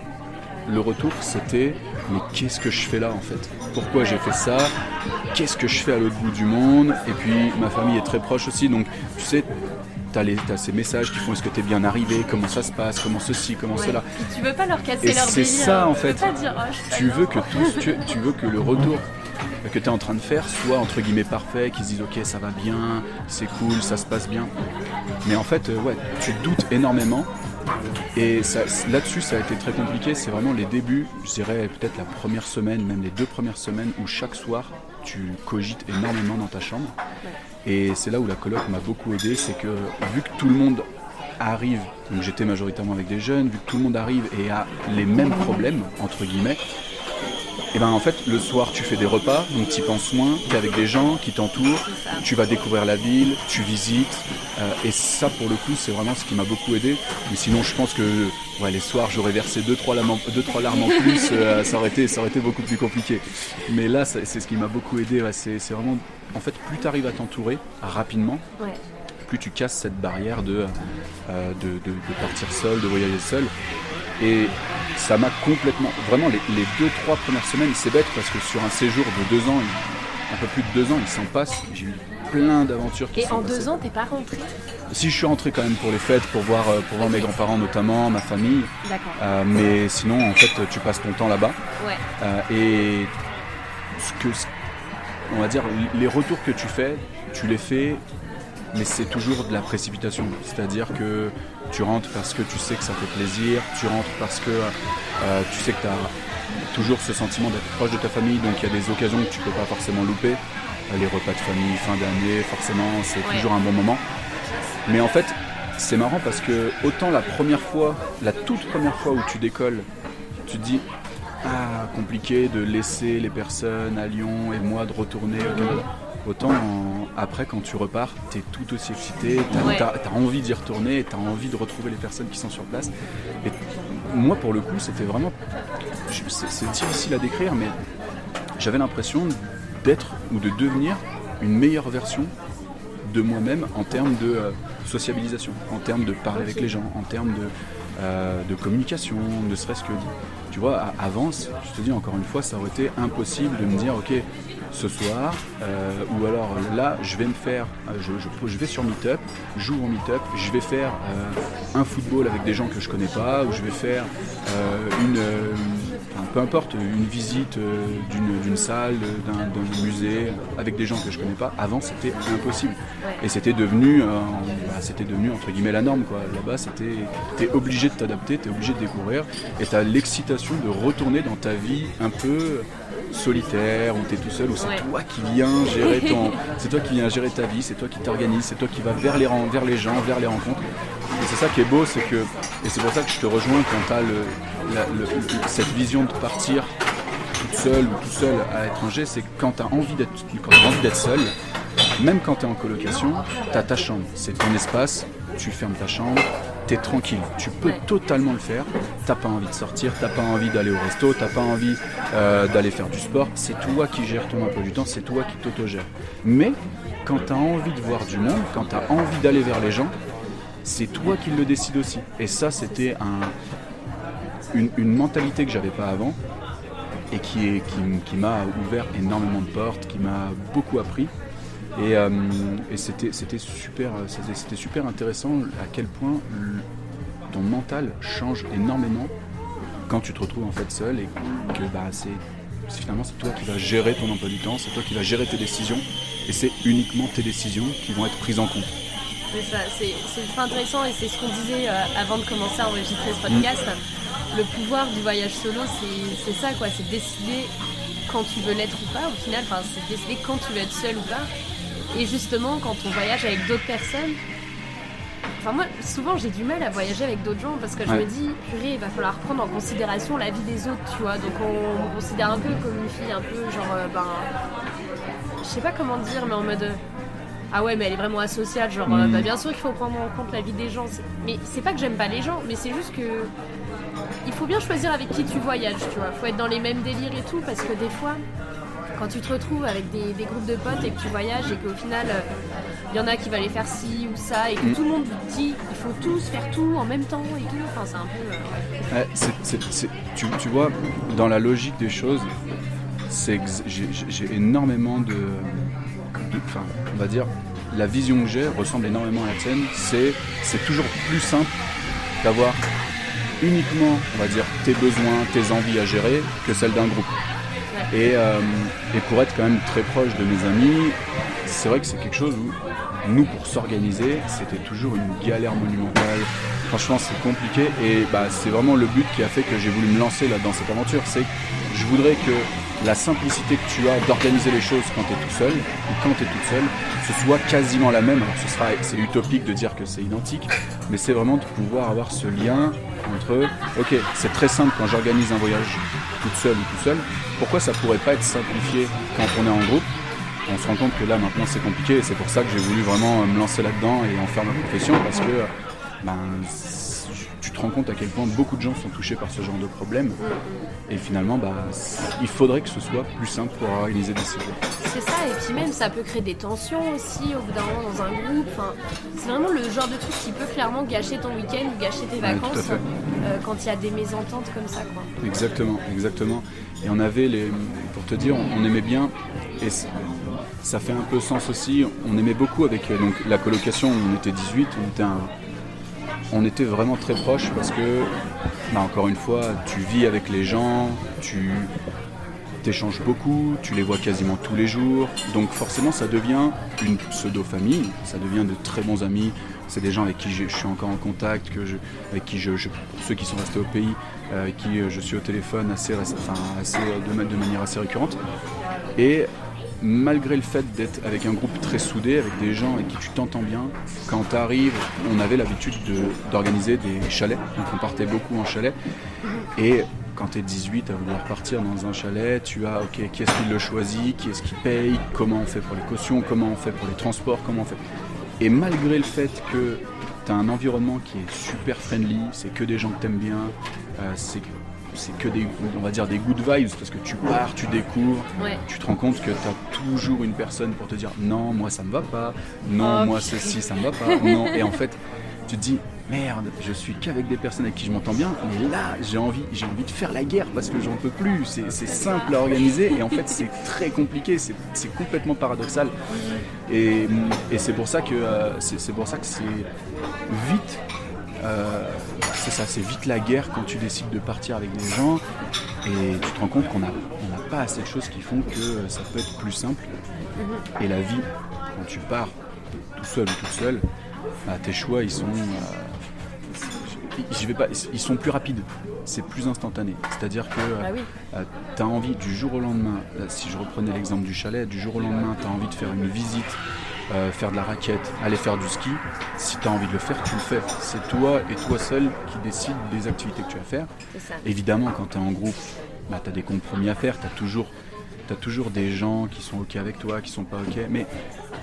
le retour c'était mais qu'est-ce que je fais là en fait ? Pourquoi j'ai fait ça ? Qu'est-ce que je fais à l'autre bout du monde ? Et puis ma famille est très proche aussi, donc tu sais, t'as ces messages qui font est-ce que t'es bien arrivé, comment ça se passe, comment ceci, comment cela. Et tu veux pas leur casser et leur c'est délire. ça en fait. Tu veux pas dire, tu veux que le retour que tu es en train de faire soit entre guillemets parfait, qui se disent ok ça va bien, c'est cool, ça se passe bien. Mais en fait, tu doutes énormément. Et là-dessus, ça a été très compliqué. C'est vraiment les débuts, je dirais peut-être la première semaine, même les 2 premières semaines, où chaque soir, tu cogites énormément dans ta chambre. Et c'est là où la coloc m'a beaucoup aidé. C'est que vu que tout le monde arrive, donc j'étais majoritairement avec des jeunes, vu que tout le monde arrive et a les mêmes problèmes, entre guillemets, et ben en fait le soir tu fais des repas, donc tu y penses moins, tu es avec des gens qui t'entourent, tu vas découvrir la ville, tu visites, et ça pour le coup c'est vraiment ce qui m'a beaucoup aidé. Mais sinon je pense que les soirs j'aurais versé 2-3 larmes en plus, ça aurait été beaucoup plus compliqué. Mais là c'est ce qui m'a beaucoup aidé, c'est vraiment en fait plus tu arrives à t'entourer rapidement, plus tu casses cette barrière de partir seul, de voyager seul. Et ça m'a complètement... Vraiment, les 2-3 premières semaines, c'est bête parce que sur un séjour de 2 ans, un peu plus de 2 ans, il s'en passe. J'ai eu plein d'aventures qui sont passées. Et en 2 ans, t'es pas rentré ? Si, je suis rentré quand même pour les fêtes, pour voir mes grands-parents notamment, ma famille. D'accord. Mais sinon, en fait, tu passes ton temps là-bas. Et on va dire, les retours que tu fais, tu les fais... Mais c'est toujours de la précipitation, c'est-à-dire que tu rentres parce que tu sais que ça fait plaisir, tu rentres parce que tu sais que tu as toujours ce sentiment d'être proche de ta famille, donc il y a des occasions que tu ne peux pas forcément louper. Les repas de famille, fin d'année, forcément, c'est toujours un bon moment. Mais en fait, c'est marrant parce que autant la toute première fois où tu décolles, tu te dis « compliqué de laisser les personnes à Lyon et moi de retourner au Canada ». Autant après quand tu repars, t'es tout aussi excité, t'as envie d'y retourner, t'as envie de retrouver les personnes qui sont sur place. Et moi pour le coup c'était vraiment, c'est difficile à décrire, mais j'avais l'impression d'être ou de devenir une meilleure version de moi-même en termes de sociabilisation, en termes de parler avec les gens, en termes de communication, ne serait-ce que tu vois, avant, je te dis encore une fois, ça aurait été impossible de me dire ok, ce soir, ou alors là, je vais me faire, je vais sur Meetup, j'ouvre Meetup, je vais faire un football avec des gens que je connais pas, ou je vais faire peu importe, une visite d'une salle, d'un musée, avec des gens que je connais pas. Avant, c'était impossible. Et c'était devenu entre guillemets la norme, quoi. Là-bas, t'es obligé de t'adapter, t'es obligé de découvrir, et t'as l'excitation de retourner dans ta vie un peu solitaire, où t'es tout seul, où c'est toi qui viens gérer ta vie, c'est toi qui t'organises, c'est toi qui vas vers les gens, vers les rencontres. Et c'est ça qui est beau, et c'est pour ça que je te rejoins quand t'as cette vision de partir toute seule ou tout seul à l'étranger, c'est quand t'as envie d'être seul, même quand t'es en colocation, t'as ta chambre, c'est ton espace, tu fermes ta chambre, t'es tranquille, tu peux totalement le faire, t'as pas envie de sortir, t'as pas envie d'aller au resto, t'as pas envie d'aller faire du sport, c'est toi qui gères ton emploi du temps, c'est toi qui t'autogères. Mais quand t'as envie de voir du monde, quand t'as envie d'aller vers les gens, c'est toi qui le décides aussi. Et ça, c'était une mentalité que j'avais pas avant et qui m'a ouvert énormément de portes, qui m'a beaucoup appris. Et c'était super intéressant à quel point ton mental change énormément quand tu te retrouves en fait seul et que finalement c'est toi qui vas gérer ton emploi du temps, c'est toi qui vas gérer tes décisions et c'est uniquement tes décisions qui vont être prises en compte. C'est ça, c'est ultra intéressant et c'est ce qu'on disait avant de commencer à enregistrer ce podcast. Le pouvoir du voyage solo, c'est ça quoi, c'est décider quand tu veux l'être ou pas au final, c'est décider quand tu veux être seul ou pas. Et justement, quand on voyage avec d'autres personnes, moi, souvent j'ai du mal à voyager avec d'autres gens parce que je me dis, purée, il va falloir prendre en considération la vie des autres, tu vois. Donc on me considère un peu comme une fille, un peu genre, je sais pas comment dire, mais en mode, ah ouais, mais elle est vraiment asociale, genre, bien sûr qu'il faut prendre en compte la vie des gens. Mais c'est pas que j'aime pas les gens, mais c'est juste que il faut bien choisir avec qui tu voyages, tu vois. Faut être dans les mêmes délires et tout, parce que des fois, quand tu te retrouves avec des groupes de potes et que tu voyages et qu'au final il y en a qui va aller faire ci ou ça et que tout le monde dit il faut tous faire tout en même temps et tout, c'est un peu tu vois, dans la logique des choses, j'ai énormément on va dire, la vision que j'ai ressemble énormément à la tienne. C'est toujours plus simple d'avoir uniquement, on va dire, tes besoins, tes envies à gérer que celle d'un groupe. Et pour être quand même très proche de mes amis, c'est vrai que c'est quelque chose où nous, pour s'organiser, c'était toujours une galère monumentale. Franchement, c'est compliqué et c'est vraiment le but qui a fait que j'ai voulu me lancer là dans cette aventure. C'est que je voudrais que la simplicité que tu as d'organiser les choses quand tu es tout seul ou quand tu es toute seule, ce soit quasiment la même. Alors c'est utopique de dire que c'est identique, mais c'est vraiment de pouvoir avoir ce lien entre, ok, c'est très simple quand j'organise un voyage toute seule ou tout seul, pourquoi ça pourrait pas être simplifié quand on est en groupe? On se rend compte que là maintenant c'est compliqué et c'est pour ça que j'ai voulu vraiment me lancer là-dedans et en faire ma profession parce que tu te rends compte à quel point beaucoup de gens sont touchés par ce genre de problème et finalement il faudrait que ce soit plus simple pour organiser des séjours. C'est ça, et puis même ça peut créer des tensions aussi au bout d'un moment dans un groupe. C'est vraiment le genre de truc qui peut clairement gâcher ton week-end ou gâcher tes vacances quand il y a des mésententes comme ça, quoi. Exactement. Et on avait pour te dire, on aimait bien, et ça fait un peu sens aussi, on aimait beaucoup avec donc, la colocation où on était 18, on était vraiment très proches parce que, encore une fois, tu vis avec les gens, tu t'échanges beaucoup, tu les vois quasiment tous les jours, donc forcément ça devient une pseudo-famille, ça devient de très bons amis, c'est des gens avec qui je suis encore en contact, avec qui pour ceux qui sont restés au pays, avec qui je suis au téléphone de manière assez récurrente, et malgré le fait d'être avec un groupe très soudé, avec des gens avec qui tu t'entends bien, quand tu arrives, on avait l'habitude d'organiser des chalets, donc on partait beaucoup en chalet, et quand tu es 18 à vouloir partir dans un chalet, tu as, ok, qui est-ce qui le choisit, qui est-ce qui paye, comment on fait pour les cautions, comment on fait pour les transports, comment on fait. Et malgré le fait que tu as un environnement qui est super friendly, c'est que des gens que tu aimes bien, c'est que on va dire des good vibes, parce que tu pars, tu découvres, tu te rends compte que tu as toujours une personne pour te dire non, moi ça me va pas, non, moi ceci ça me va pas, non, et en fait tu te dis merde, je suis qu'avec des personnes avec qui je m'entends bien, mais là j'ai envie de faire la guerre parce que j'en peux plus, c'est simple à organiser et en fait c'est très compliqué, c'est complètement paradoxal et c'est pour ça que c'est vite c'est vite la guerre quand tu décides de partir avec des gens et tu te rends compte qu'on n'a pas assez de choses qui font que ça peut être plus simple et la vie quand tu pars tout seul ou toute seule, tes choix ils sont plus rapides, c'est plus instantané, c'est-à-dire que tu as envie du jour au lendemain, si je reprenais l'exemple du chalet, du jour au lendemain tu as envie de faire une visite, faire de la raquette, aller faire du ski, si tu as envie de le faire, tu le fais, c'est toi et toi seul qui décides des activités que tu vas faire. Évidemment quand tu es en groupe, tu as des compromis à faire, tu as toujours des gens qui sont ok avec toi, qui sont pas ok, mais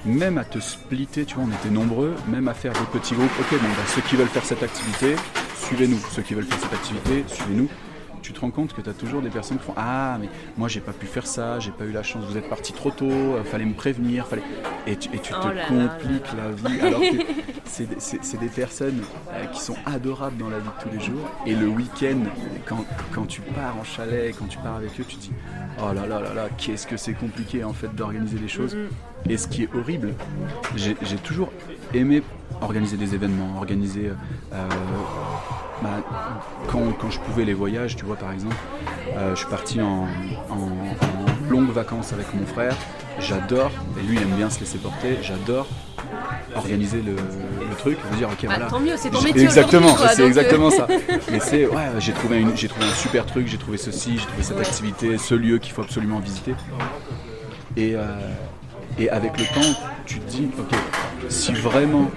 même à te splitter, tu vois, on était nombreux, même à faire des petits groupes, ok, ceux qui veulent faire cette activité, suivez-nous, ceux qui veulent faire cette activité, suivez-nous. Tu te rends compte que tu as toujours des personnes qui font ah mais moi j'ai pas pu faire ça, j'ai pas eu la chance, vous êtes partis trop tôt, fallait me prévenir, et tu te compliques la vie alors que c'est des personnes qui sont adorables dans la vie de tous les jours et le week-end quand tu pars en chalet, quand tu pars avec eux, tu te dis oh là qu'est-ce que c'est compliqué en fait d'organiser les choses. Et ce qui est horrible, j'ai toujours aimé organiser des événements, quand je pouvais les voyages, tu vois par exemple, je suis parti en longues vacances avec mon frère, j'adore, et lui il aime bien se laisser porter, j'adore organiser le truc, vous dire ok voilà. Tant mieux, c'est ton métier exactement, quoi, c'est exactement ça. Mais c'est j'ai trouvé un super truc, j'ai trouvé ceci, j'ai trouvé cette activité, ce lieu qu'il faut absolument visiter. Et avec le temps, tu te dis ok, si vraiment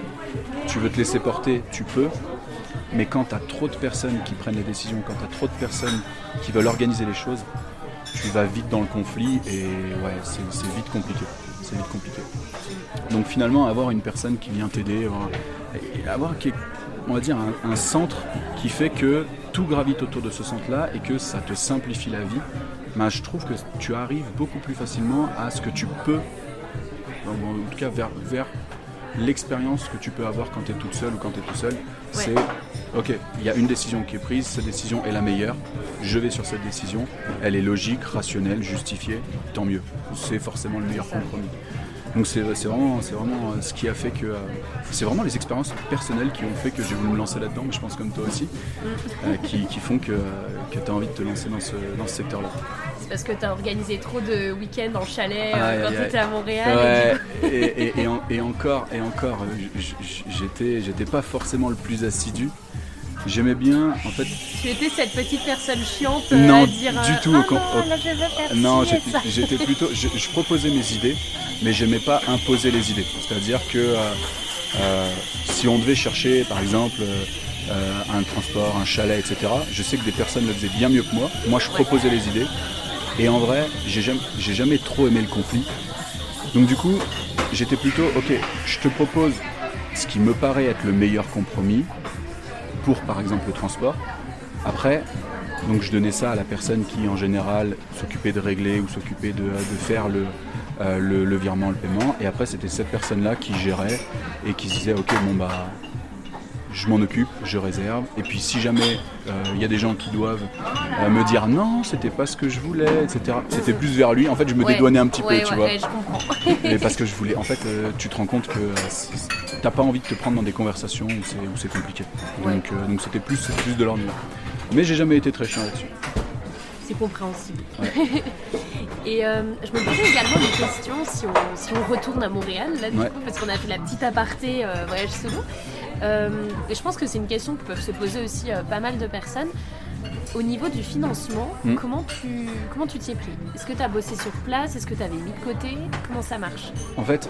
tu veux te laisser porter, tu peux. Mais quand tu as trop de personnes qui prennent les décisions, quand tu as trop de personnes qui veulent organiser les choses, tu vas vite dans le conflit et c'est vite compliqué. Donc finalement, avoir une personne qui vient t'aider, avoir on va dire un centre qui fait que tout gravite autour de ce centre-là et que ça te simplifie la vie, je trouve que tu arrives beaucoup plus facilement à ce que tu peux, en tout cas vers l'expérience que tu peux avoir quand tu es toute seule ou quand tu es tout seul, c'est ok, il y a une décision qui est prise, cette décision est la meilleure, je vais sur cette décision, elle est logique, rationnelle, justifiée, tant mieux, c'est forcément le meilleur compromis. Donc c'est vraiment ce qui a fait que... c'est vraiment les expériences personnelles qui ont fait que j'ai voulu me lancer là-dedans, mais je pense comme toi aussi, qui font que tu as envie de te lancer dans ce secteur-là. C'est parce que tu as organisé trop de week-ends en chalet quand tu étais à Montréal. Ouais, et encore, j'étais pas forcément le plus assidu. J'aimais bien, en fait... Tu étais cette petite personne chiante non, à dire... du tout. Là, je veux faire non, ça. j'étais plutôt... Je proposais mes idées, mais j'aimais pas imposer les idées. C'est-à-dire que si on devait chercher, par exemple, un transport, un chalet, etc., je sais que des personnes le faisaient bien mieux que moi. Moi, je proposais les idées. Et en vrai, j'ai jamais trop aimé le conflit. Donc du coup, j'étais plutôt, ok, je te propose ce qui me paraît être le meilleur compromis pour, par exemple, le transport. Après, donc je donnais ça à la personne qui, en général, s'occupait de régler ou s'occupait de faire le virement, le paiement. Et après, c'était cette personne-là qui gérait et qui se disait, ok, bon bah, je m'en occupe, je réserve. Et puis si jamais y a des gens qui doivent me dire non, c'était pas ce que je voulais, etc. C'était plus vers lui. En fait, je me dédouanais un petit peu, tu vois. Je comprends. Mais parce que je voulais. En fait, tu te rends compte que t'as pas envie de te prendre dans des conversations où c'est compliqué. Donc c'était plus de l'ordre. Mais j'ai jamais été très chiant là-dessus. C'est compréhensible. Ouais. Et je me posais également une question si on retourne à Montréal, là, du coup, parce qu'on a fait la petite aparté voyage solo. Et je pense que c'est une question que peuvent se poser aussi pas mal de personnes. Au niveau du financement, comment tu t'y es pris ? Est-ce que tu as bossé sur place ? Est-ce que tu avais mis de côté ? Comment ça marche ? En fait,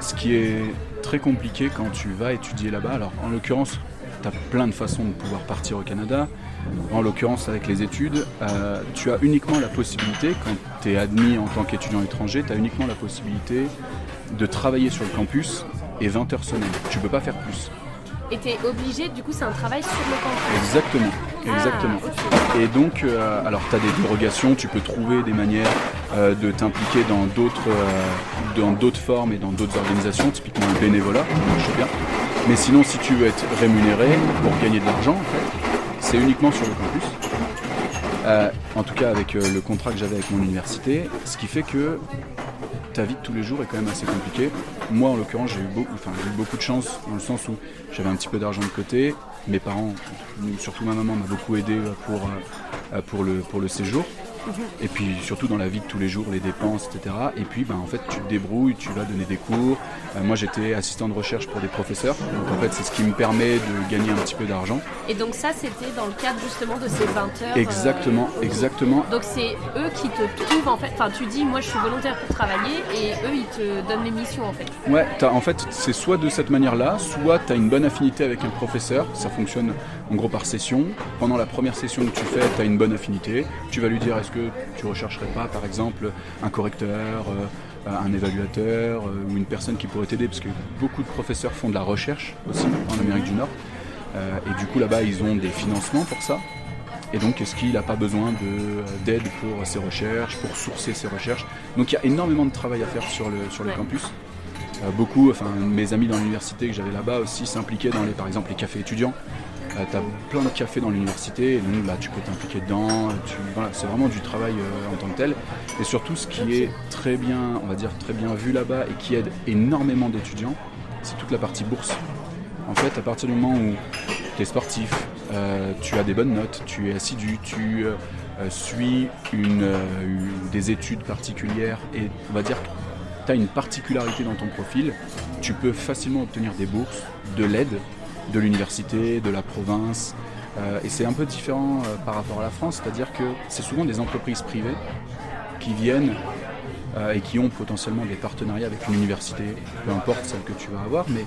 ce qui est très compliqué quand tu vas étudier là-bas, alors en l'occurrence, tu as plein de façons de pouvoir partir au Canada. En l'occurrence, avec les études, tu as uniquement la possibilité, quand tu es admis en tant qu'étudiant étranger, tu as uniquement la possibilité de travailler sur le campus et 20 heures semaine. Tu ne peux pas faire plus. Et tu es obligé, du coup, c'est un travail sur le campus. Exactement. Okay. Et donc, alors tu as des dérogations, tu peux trouver des manières de t'impliquer dans d'autres formes et dans d'autres organisations, typiquement le bénévolat, ça marche bien. Mais sinon, si tu veux être rémunéré pour gagner de l'argent, en fait, c'est uniquement sur le campus. En tout cas, avec le contrat que j'avais avec mon université, ce qui fait que ta vie de tous les jours est quand même assez compliquée. Moi, en l'occurrence, j'ai eu beaucoup de chance dans le sens où j'avais un petit peu d'argent de côté. Mes parents, surtout ma maman, m'a beaucoup aidé pour le séjour. Et puis surtout dans la vie de tous les jours, les dépenses, etc. Et puis en fait tu te débrouilles, tu vas donner des cours. Moi j'étais assistant de recherche pour des professeurs, donc en fait c'est ce qui me permet de gagner un petit peu d'argent. Et donc ça c'était dans le cadre justement de ces 20 heures. Exactement. Donc c'est eux qui te trouvent en fait, enfin tu dis moi je suis volontaire pour travailler et eux ils te donnent les missions en fait. Ouais, en fait c'est soit de cette manière-là, soit tu as une bonne affinité avec un professeur, ça fonctionne en gros par session. Pendant la première session que tu fais, tu as une bonne affinité, tu vas lui dire est-ce que tu rechercherais pas par exemple un correcteur, un évaluateur ou une personne qui pourrait t'aider, parce que beaucoup de professeurs font de la recherche aussi en Amérique du Nord et du coup là-bas ils ont des financements pour ça. Et donc est-ce qu'il n'a pas besoin d'aide pour ses recherches, pour sourcer ses recherches. Donc il y a énormément de travail à faire sur le campus. Mes amis dans l'université que j'avais là-bas aussi s'impliquaient dans par exemple les cafés étudiants. Tu as plein de cafés dans l'université, et donc tu peux t'impliquer dedans, c'est vraiment du travail en tant que tel. Et surtout ce qui est très bien vu là-bas et qui aide énormément d'étudiants, c'est toute la partie bourse. En fait, à partir du moment où tu es sportif, tu as des bonnes notes, tu es assidu, tu suis des études particulières et on va dire que tu as une particularité dans ton profil, tu peux facilement obtenir des bourses, de l'aide, de l'université, de la province, et c'est un peu différent par rapport à la France, c'est-à-dire que c'est souvent des entreprises privées qui viennent et qui ont potentiellement des partenariats avec une université, peu importe celle que tu vas avoir, mais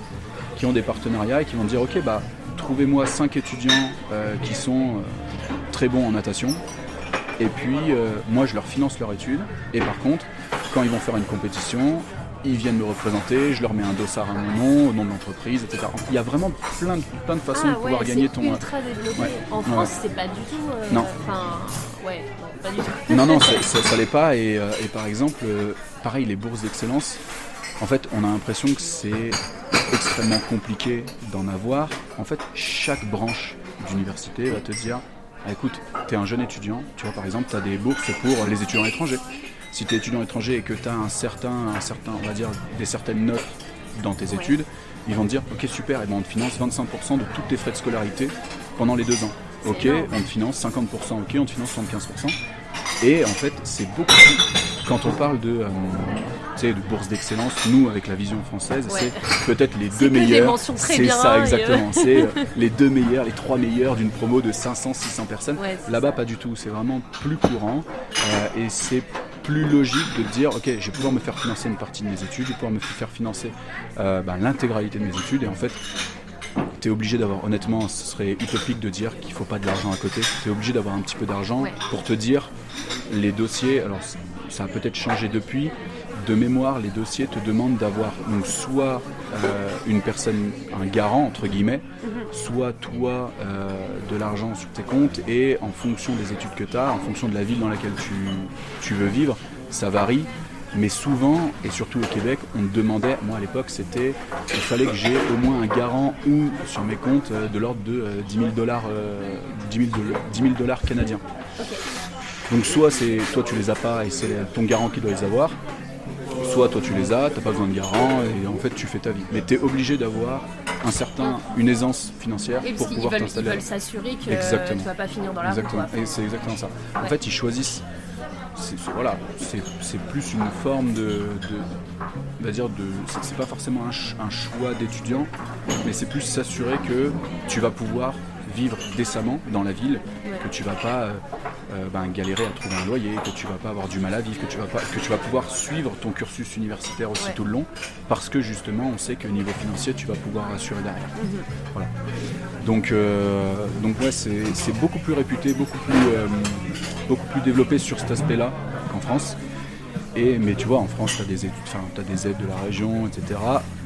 qui ont des partenariats et qui vont dire ok, trouvez-moi 5 étudiants qui sont très bons en natation, et puis moi je leur finance leur étude, et par contre quand ils vont faire une compétition, ils viennent me représenter, je leur mets un dossard à mon nom, au nom de l'entreprise, etc. Il y a vraiment plein de façons de pouvoir gagner ton... C'est ultra développé. Ouais. En France, c'est pas du tout... Non. Pas du tout. Non, ça l'est pas. Et par exemple, pareil, les bourses d'excellence, en fait, on a l'impression que c'est extrêmement compliqué d'en avoir. En fait, chaque branche d'université va te dire, écoute, t'es un jeune étudiant, tu vois, par exemple, t'as des bourses pour les étudiants étrangers. si tu es étudiant étranger et que tu as un certain, on va dire, des certaines notes dans tes études, ils vont te dire ok super, et ben on te finance 25% de tous tes frais de scolarité pendant les 2 ans. Ok, on te finance 50%, ok, on te finance 75%. Et en fait, c'est beaucoup plus. Quand on parle de bourse d'excellence, nous, avec la vision française, c'est peut-être les deux meilleurs. C'est ça, exactement. C'est les 2 meilleurs, les 3 meilleurs d'une promo de 500, 600 personnes. Ouais, là-bas, pas du tout. C'est vraiment plus courant. Et c'est plus logique de dire ok, je vais pouvoir me faire financer une partie de mes études, je vais pouvoir me faire financer l'intégralité de mes études. Et en fait, tu es obligé d'avoir, honnêtement, ce serait utopique de dire qu'il ne faut pas de l'argent à côté. Tu es obligé d'avoir un petit peu d'argent pour te dire les dossiers. Alors, ça a peut-être changé depuis. De mémoire, les dossiers te demandent d'avoir donc soit une personne, un garant, entre guillemets, soit toi de l'argent sur tes comptes, et en fonction des études que tu as, en fonction de la ville dans laquelle tu veux vivre, ça varie. Mais souvent, et surtout au Québec, on me demandait, moi à l'époque, il fallait que j'ai au moins un garant ou sur mes comptes de l'ordre de $10 000 canadiens. Okay. Donc soit tu les as pas et c'est ton garant qui doit les avoir, soit toi tu les as, t'as pas besoin de garant et en fait tu fais ta vie. Mais tu es obligé d'avoir une aisance financière pour pouvoir t'installer. Ils veulent s'assurer que tu vas pas finir dans la route. Et c'est exactement ça. En fait, ils choisissent. C'est plus une forme c'est pas forcément un choix d'étudiant, mais c'est plus s'assurer que tu vas pouvoir vivre décemment dans la ville, que tu vas pas galérer à trouver un loyer, que tu vas pas avoir du mal à vivre, que tu vas pouvoir suivre ton cursus universitaire aussi tout le long, parce que justement on sait que niveau financier tu vas pouvoir assurer derrière. Voilà. Donc ouais, c'est beaucoup plus réputé, beaucoup plus développé sur cet aspect-là qu'en France. Mais tu vois, en France, tu as des aides de la région, etc.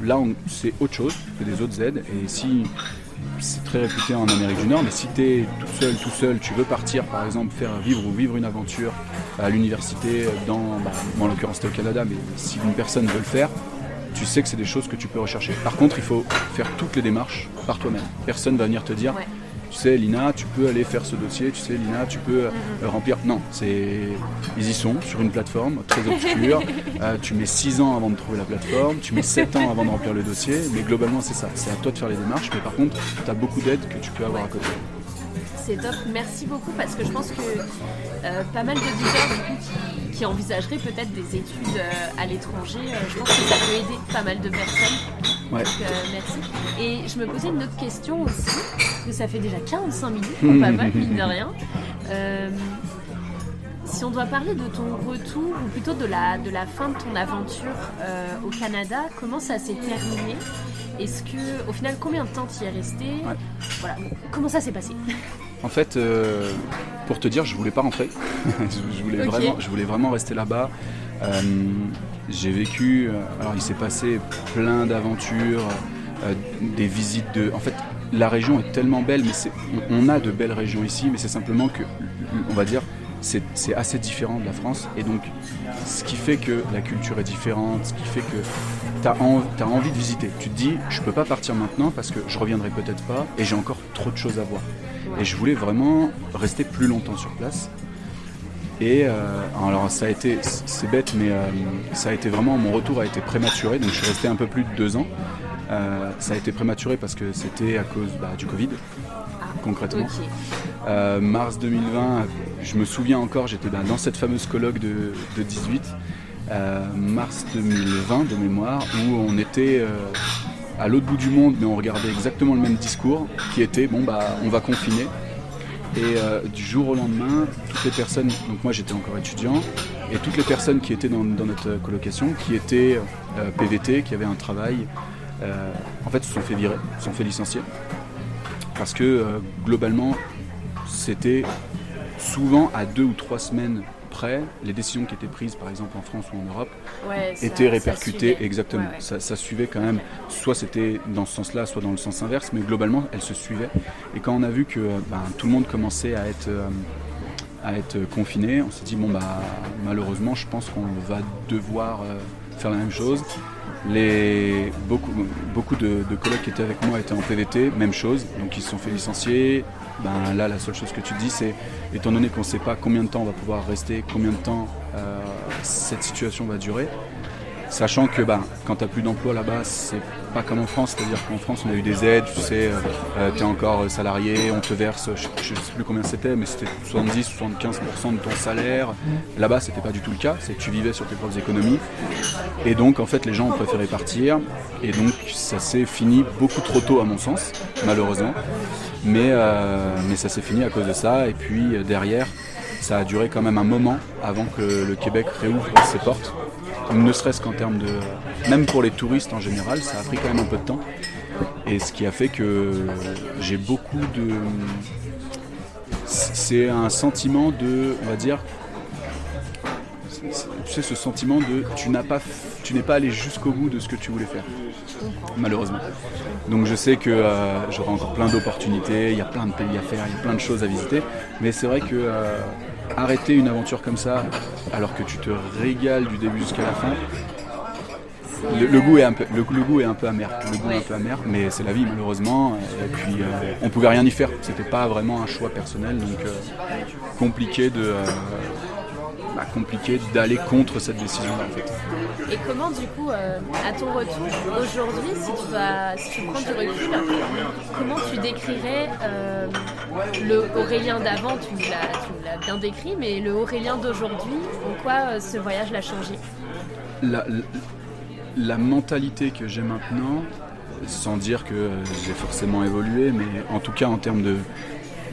Là, c'est autre chose, c'est des autres aides. Et si c'est très réputé en Amérique du Nord, mais si tu es tout seul, tu veux partir, par exemple, vivre une aventure à l'université, en l'occurrence, c'était au Canada, mais si une personne veut le faire, tu sais que c'est des choses que tu peux rechercher. Par contre, il faut faire toutes les démarches par toi-même. Personne ne va venir te dire... Tu sais, Lina, tu peux aller faire ce dossier, tu sais, Lina, tu peux remplir... Non, ils y sont sur une plateforme très obscure. Tu mets 6 ans avant de trouver la plateforme, tu mets 7 ans avant de remplir le dossier, mais globalement, c'est ça. C'est à toi de faire les démarches, mais par contre, tu as beaucoup d'aides que tu peux avoir à côté. C'est top, merci beaucoup, parce que je pense que pas mal d'auditeurs du coup, qui envisageraient peut-être des études à l'étranger, je pense que ça peut aider pas mal de personnes. Ouais. Donc merci. Et je me posais une autre question aussi, parce que ça fait déjà 45 minutes, pas mal, mine de rien. Si on doit parler de ton retour, ou plutôt de la fin de ton aventure au Canada, comment ça s'est terminé ? Est-ce que, au final, combien de temps tu y es resté ? Voilà. Comment ça s'est passé ? En fait, pour te dire, je voulais pas rentrer. je voulais vraiment rester là-bas. J'ai vécu. Alors, il s'est passé plein d'aventures, des visites de. En fait, la région est tellement belle, mais on a de belles régions ici, mais c'est simplement que, on va dire, c'est assez différent de la France. Et donc, ce qui fait que la culture est différente, ce qui fait que t'as envie de visiter. Tu te dis, je peux pas partir maintenant parce que je reviendrai peut-être pas et j'ai encore trop de choses à voir. Et je voulais vraiment rester plus longtemps sur place. Et alors ça a été, c'est bête, mais ça a été vraiment, mon retour a été prématuré, donc je suis resté un peu plus de 2 ans. Ça a été prématuré parce que c'était à cause du Covid, concrètement. Okay. Mars 2020, je me souviens encore, j'étais dans cette fameuse colloque de 18, mars 2020 de mémoire, où on était à l'autre bout du monde, mais on regardait exactement le même discours, qui était, on va confiner. Et du jour au lendemain, toutes les personnes, donc moi j'étais encore étudiant, et toutes les personnes qui étaient dans notre colocation, qui étaient PVT, qui avaient un travail, en fait se sont fait virer, se sont fait licencier. Parce que globalement, c'était souvent à 2 ou 3 semaines près, les décisions qui étaient prises par exemple en France ou en Europe étaient répercutées exactement. Ouais. Ça suivait quand même, soit c'était dans ce sens-là, soit dans le sens inverse, mais globalement elles se suivaient. Et quand on a vu que tout le monde commençait à être confiné, on s'est dit malheureusement je pense qu'on va devoir faire la même chose. Beaucoup de collègues qui étaient avec moi étaient en PVT, même chose, donc ils se sont fait licencier. Là, la seule chose que tu te dis, c'est, étant donné qu'on ne sait pas combien de temps on va pouvoir rester, combien de temps cette situation va durer. Sachant que quand tu n'as plus d'emploi là-bas, c'est pas comme en France, c'est-à-dire qu'en France on a eu des aides, tu sais, tu es encore salarié, on te verse, je ne sais plus combien c'était, mais c'était 70-75% de ton salaire. Là-bas c'était pas du tout le cas, c'est que tu vivais sur tes propres économies. Et donc en fait les gens ont préféré partir, et donc ça s'est fini beaucoup trop tôt à mon sens, malheureusement. Mais ça s'est fini à cause de ça, et puis derrière, ça a duré quand même un moment avant que le Québec réouvre ses portes. Ne serait-ce qu'en termes de... Même pour les touristes en général, ça a pris quand même un peu de temps. Et ce qui a fait que j'ai beaucoup de... C'est un sentiment de... On va dire... Tu sais, ce sentiment de... Tu n'es pas allé jusqu'au bout de ce que tu voulais faire. Malheureusement. Donc je sais que j'aurai encore plein d'opportunités, il y a plein de pays à faire, il y a plein de choses à visiter. Mais c'est vrai que... arrêter une aventure comme ça, alors que tu te régales du début jusqu'à la fin, le goût est un peu amer. Mais c'est la vie malheureusement. Et puis on pouvait rien y faire. C'était pas vraiment un choix personnel, donc compliqué d'aller contre cette décision-là en fait. Et comment du coup, à ton retour aujourd'hui, si tu prends du recul, comment tu décrirais le Aurélien d'avant, tu nous l'as bien décrit, mais le Aurélien d'aujourd'hui, en quoi ce voyage l'a changé ? La mentalité que j'ai maintenant, sans dire que j'ai forcément évolué, mais en tout cas en termes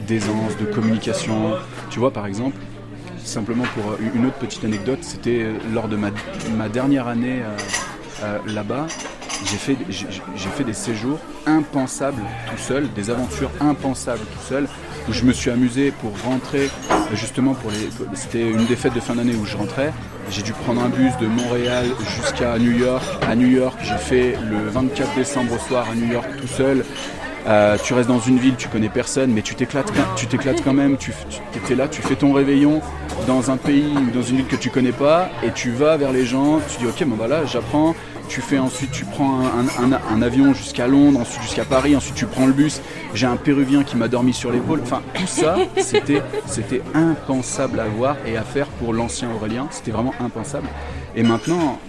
d'aisance, de communication, tu vois par exemple, simplement pour une autre petite anecdote, c'était lors de ma dernière année là-bas, j'ai fait des séjours impensables tout seul, des aventures impensables tout seul, où je me suis amusé pour rentrer, justement c'était une des fêtes de fin d'année où je rentrais, j'ai dû prendre un bus de Montréal jusqu'à New York. À New York, j'ai fait le 24 décembre au soir à New York tout seul. Tu restes dans une ville, tu connais personne, mais tu t'éclates quand même, tu es là, tu fais ton réveillon dans un pays ou dans une ville que tu connais pas, et tu vas vers les gens, tu dis ok, bon voilà, j'apprends, tu prends un avion jusqu'à Londres, ensuite jusqu'à Paris, ensuite tu prends le bus, j'ai un Péruvien qui m'a dormi sur l'épaule, enfin tout ça, c'était impensable à voir et à faire pour l'ancien Aurélien, c'était vraiment impensable. Et maintenant,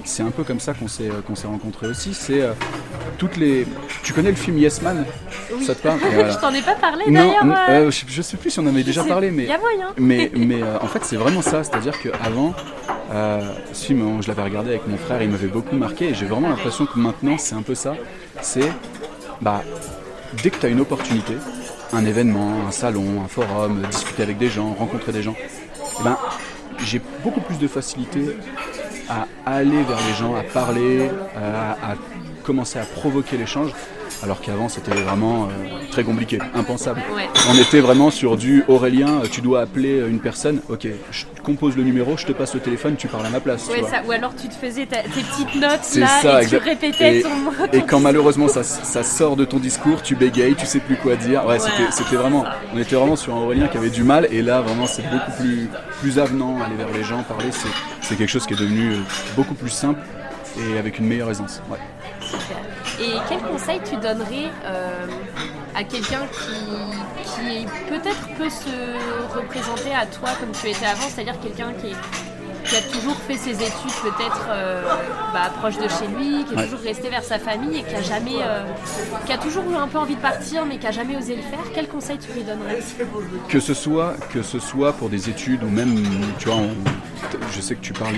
c'est un peu comme ça qu'on s'est rencontrés aussi. C'est Tu connais le film Yes Man ? Oui. Ça te parle ? Voilà. Je t'en ai pas parlé d'ailleurs. Non, je sais plus si on en avait déjà parlé, mais. Il y a moyen. Mais en fait, c'est vraiment ça. C'est-à-dire qu'avant, ce film, je l'avais regardé avec mon frère, il m'avait beaucoup marqué. Et j'ai vraiment l'impression que maintenant, c'est un peu ça. C'est dès que tu as une opportunité, un événement, un salon, un forum, discuter avec des gens, rencontrer des gens, j'ai beaucoup plus de facilité à aller vers les gens, à parler, à commencer à provoquer l'échange, alors qu'avant c'était vraiment très compliqué, impensable. Ouais. On était vraiment sur du Aurélien, tu dois appeler une personne, ok, je compose le numéro, je te passe le téléphone, tu parles à ma place. Ouais, ça, ou alors tu te faisais tes petites notes c'est là ça, et tu répétais ton mot. Et quand malheureusement ça sort de ton discours, tu bégayes, tu sais plus quoi dire. Ouais, c'était vraiment, on était vraiment sur un Aurélien qui avait du mal, et là vraiment c'est beaucoup plus avenant, aller vers les gens, parler, c'est quelque chose qui est devenu beaucoup plus simple et avec une meilleure aisance. Ouais. Super. Et quel conseil tu donnerais à quelqu'un qui peut-être peut se représenter à toi comme tu étais avant, c'est-à-dire quelqu'un qui a toujours fait ses études peut-être proche de chez lui, qui est toujours resté vers sa famille et qui a toujours eu un peu envie de partir mais qui a jamais osé le faire. Quel conseil tu lui donnerais ? Que ce soit pour des études ou même, tu vois, je sais que tu parles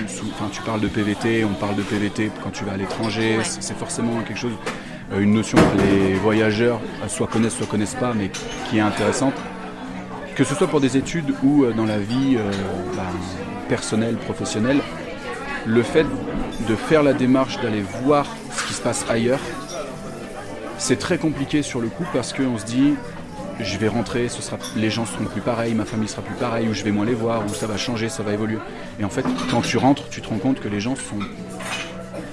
de PVT, on parle de PVT quand tu vas à l'étranger, c'est forcément quelque chose, une notion que les voyageurs soit connaissent pas, mais qui est intéressante. Que ce soit pour des études ou dans la vie personnelle, professionnelle, le fait de faire la démarche d'aller voir ce qui se passe ailleurs, c'est très compliqué sur le coup parce qu'on se dit je vais rentrer, les gens seront plus pareils, ma famille sera plus pareille, ou je vais moins les voir, ou ça va changer, ça va évoluer. Et en fait, quand tu rentres, tu te rends compte que les gens sont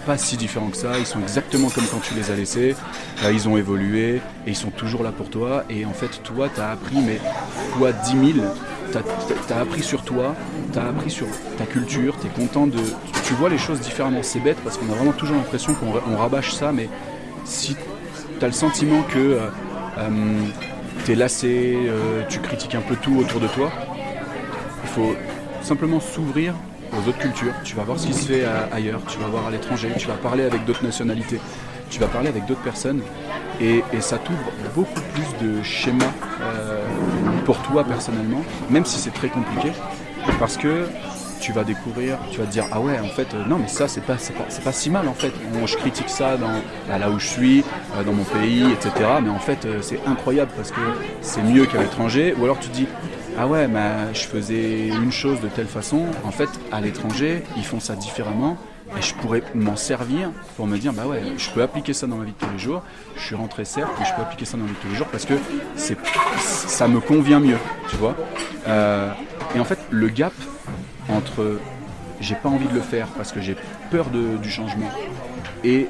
pas si différents que ça, ils sont exactement comme quand tu les as laissés, ils ont évolué, et ils sont toujours là pour toi, et en fait, toi, t'as appris, mais fois 10 000, t'as appris sur toi, t'as appris sur ta culture, t'es content tu vois les choses différemment, c'est bête, parce qu'on a vraiment toujours l'impression qu'on rabâche ça, mais si t'as le sentiment que t'es lassé, tu critiques un peu tout autour de toi, il faut simplement s'ouvrir aux autres cultures, tu vas voir ce qui se fait ailleurs, tu vas voir à l'étranger, tu vas parler avec d'autres nationalités, tu vas parler avec d'autres personnes et ça t'ouvre beaucoup plus de schémas pour toi personnellement, même si c'est très compliqué, parce que tu vas découvrir, tu vas te dire ah ouais en fait non mais ça c'est pas si mal en fait. Je critique ça là où je suis, dans mon pays, etc. Mais en fait c'est incroyable parce que c'est mieux qu'à l'étranger. Ou alors tu te dis ah ouais je faisais une chose de telle façon, en fait à l'étranger ils font ça différemment et je pourrais m'en servir pour me dire bah ouais je peux appliquer ça dans ma vie de tous les jours. Je suis rentré certes mais je peux appliquer ça dans ma vie de tous les jours parce que ça me convient mieux, tu vois. Et en fait le gap entre j'ai pas envie de le faire parce que j'ai peur du changement et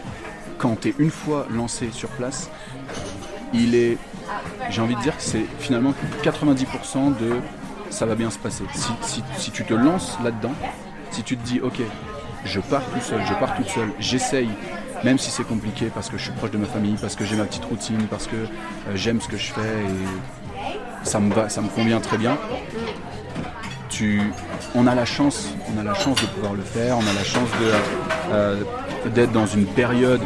quand tu es une fois lancé sur place, j'ai envie de dire que c'est finalement 90% de ça va bien se passer. Si tu te lances là-dedans, si tu te dis ok, je pars tout seul, je pars toute seule, j'essaye, même si c'est compliqué parce que je suis proche de ma famille, parce que j'ai ma petite routine, parce que j'aime ce que je fais et ça me convient très bien. On a la chance de pouvoir le faire, on a la chance d'être dans une période,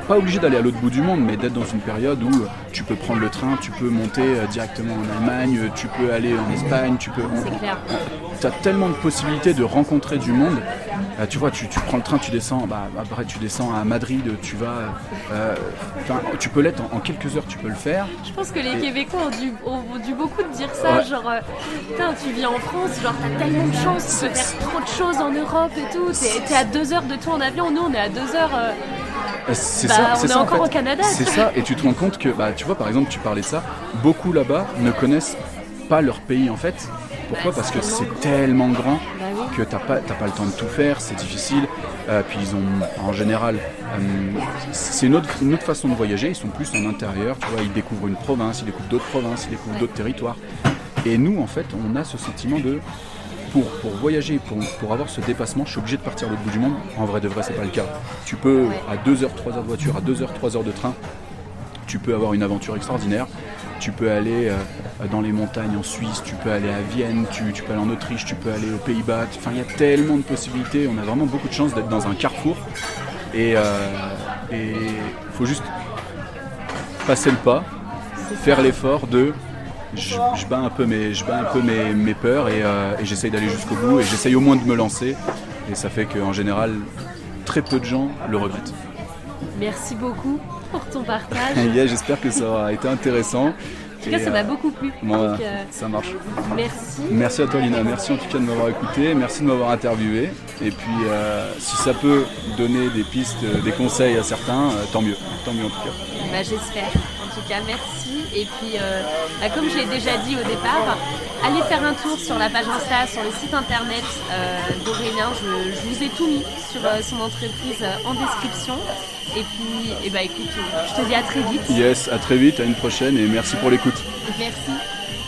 pas obligé d'aller à l'autre bout du monde, mais d'être dans une période où tu peux prendre le train, tu peux monter directement en Allemagne, tu peux aller en Espagne, tu as tellement de possibilités de rencontrer du monde. Tu vois, tu prends le train, tu descends, après tu descends à Madrid, tu vas, tu peux l'être en quelques heures, tu peux le faire. Je pense que les Québécois ont dû beaucoup te dire ça, ouais. Genre, putain, tu vis en France, genre t'as tellement de chance, tu peux faire trop de choses en Europe et tout, t'es à 2 heures de tout en avion, nous on est à 2 heures. C'est ça, on est ça, encore en fait. Au Canada. C'est ça, et tu te rends compte que, tu vois, par exemple, tu parlais de ça, beaucoup là-bas ne connaissent pas leur pays en fait. Pourquoi ? Parce que c'est tellement grand que t'as pas le temps de tout faire, c'est difficile. Puis ils ont, en général, c'est une autre façon de voyager. Ils sont plus en intérieur, tu vois. Ils découvrent une province, ils découvrent d'autres provinces, ils découvrent d'autres territoires. Et nous, en fait, on a ce sentiment de pour voyager, pour avoir ce dépassement, je suis obligé de partir à l'autre bout du monde. En vrai de vrai, c'est pas le cas. Tu peux à 2 heures, 3 heures de voiture, à 2 heures, 3 heures de train, tu peux avoir une aventure extraordinaire. Tu peux aller dans les montagnes en Suisse, tu peux aller à Vienne, tu peux aller en Autriche, tu peux aller aux Pays-Bas. Enfin, il y a tellement de possibilités. On a vraiment beaucoup de chance d'être dans un carrefour. Et faut juste passer le pas, faire l'effort de... Je bats un peu mes peurs et j'essaye d'aller jusqu'au bout et j'essaye au moins de me lancer. Et ça fait qu'en général, très peu de gens le regrettent. Merci beaucoup pour ton partage. J'espère que ça aura été intéressant. En tout cas, ça m'a beaucoup plu. Bon, donc, ça marche. Merci. Merci à toi, Lina. Merci en tout cas de m'avoir écouté. Merci de m'avoir interviewé. Et puis, si ça peut donner des pistes, des conseils à certains, tant mieux. Tant mieux en tout cas. J'espère. En tout cas, merci. Et puis, comme je l'ai déjà dit au départ, allez faire un tour sur la page Insta, sur le site internet d'Aurélien. Je vous ai tout mis sur son entreprise en description. Et puis, écoute, je te dis à très vite. Yes, à très vite, à une prochaine et merci pour l'écoute. Merci.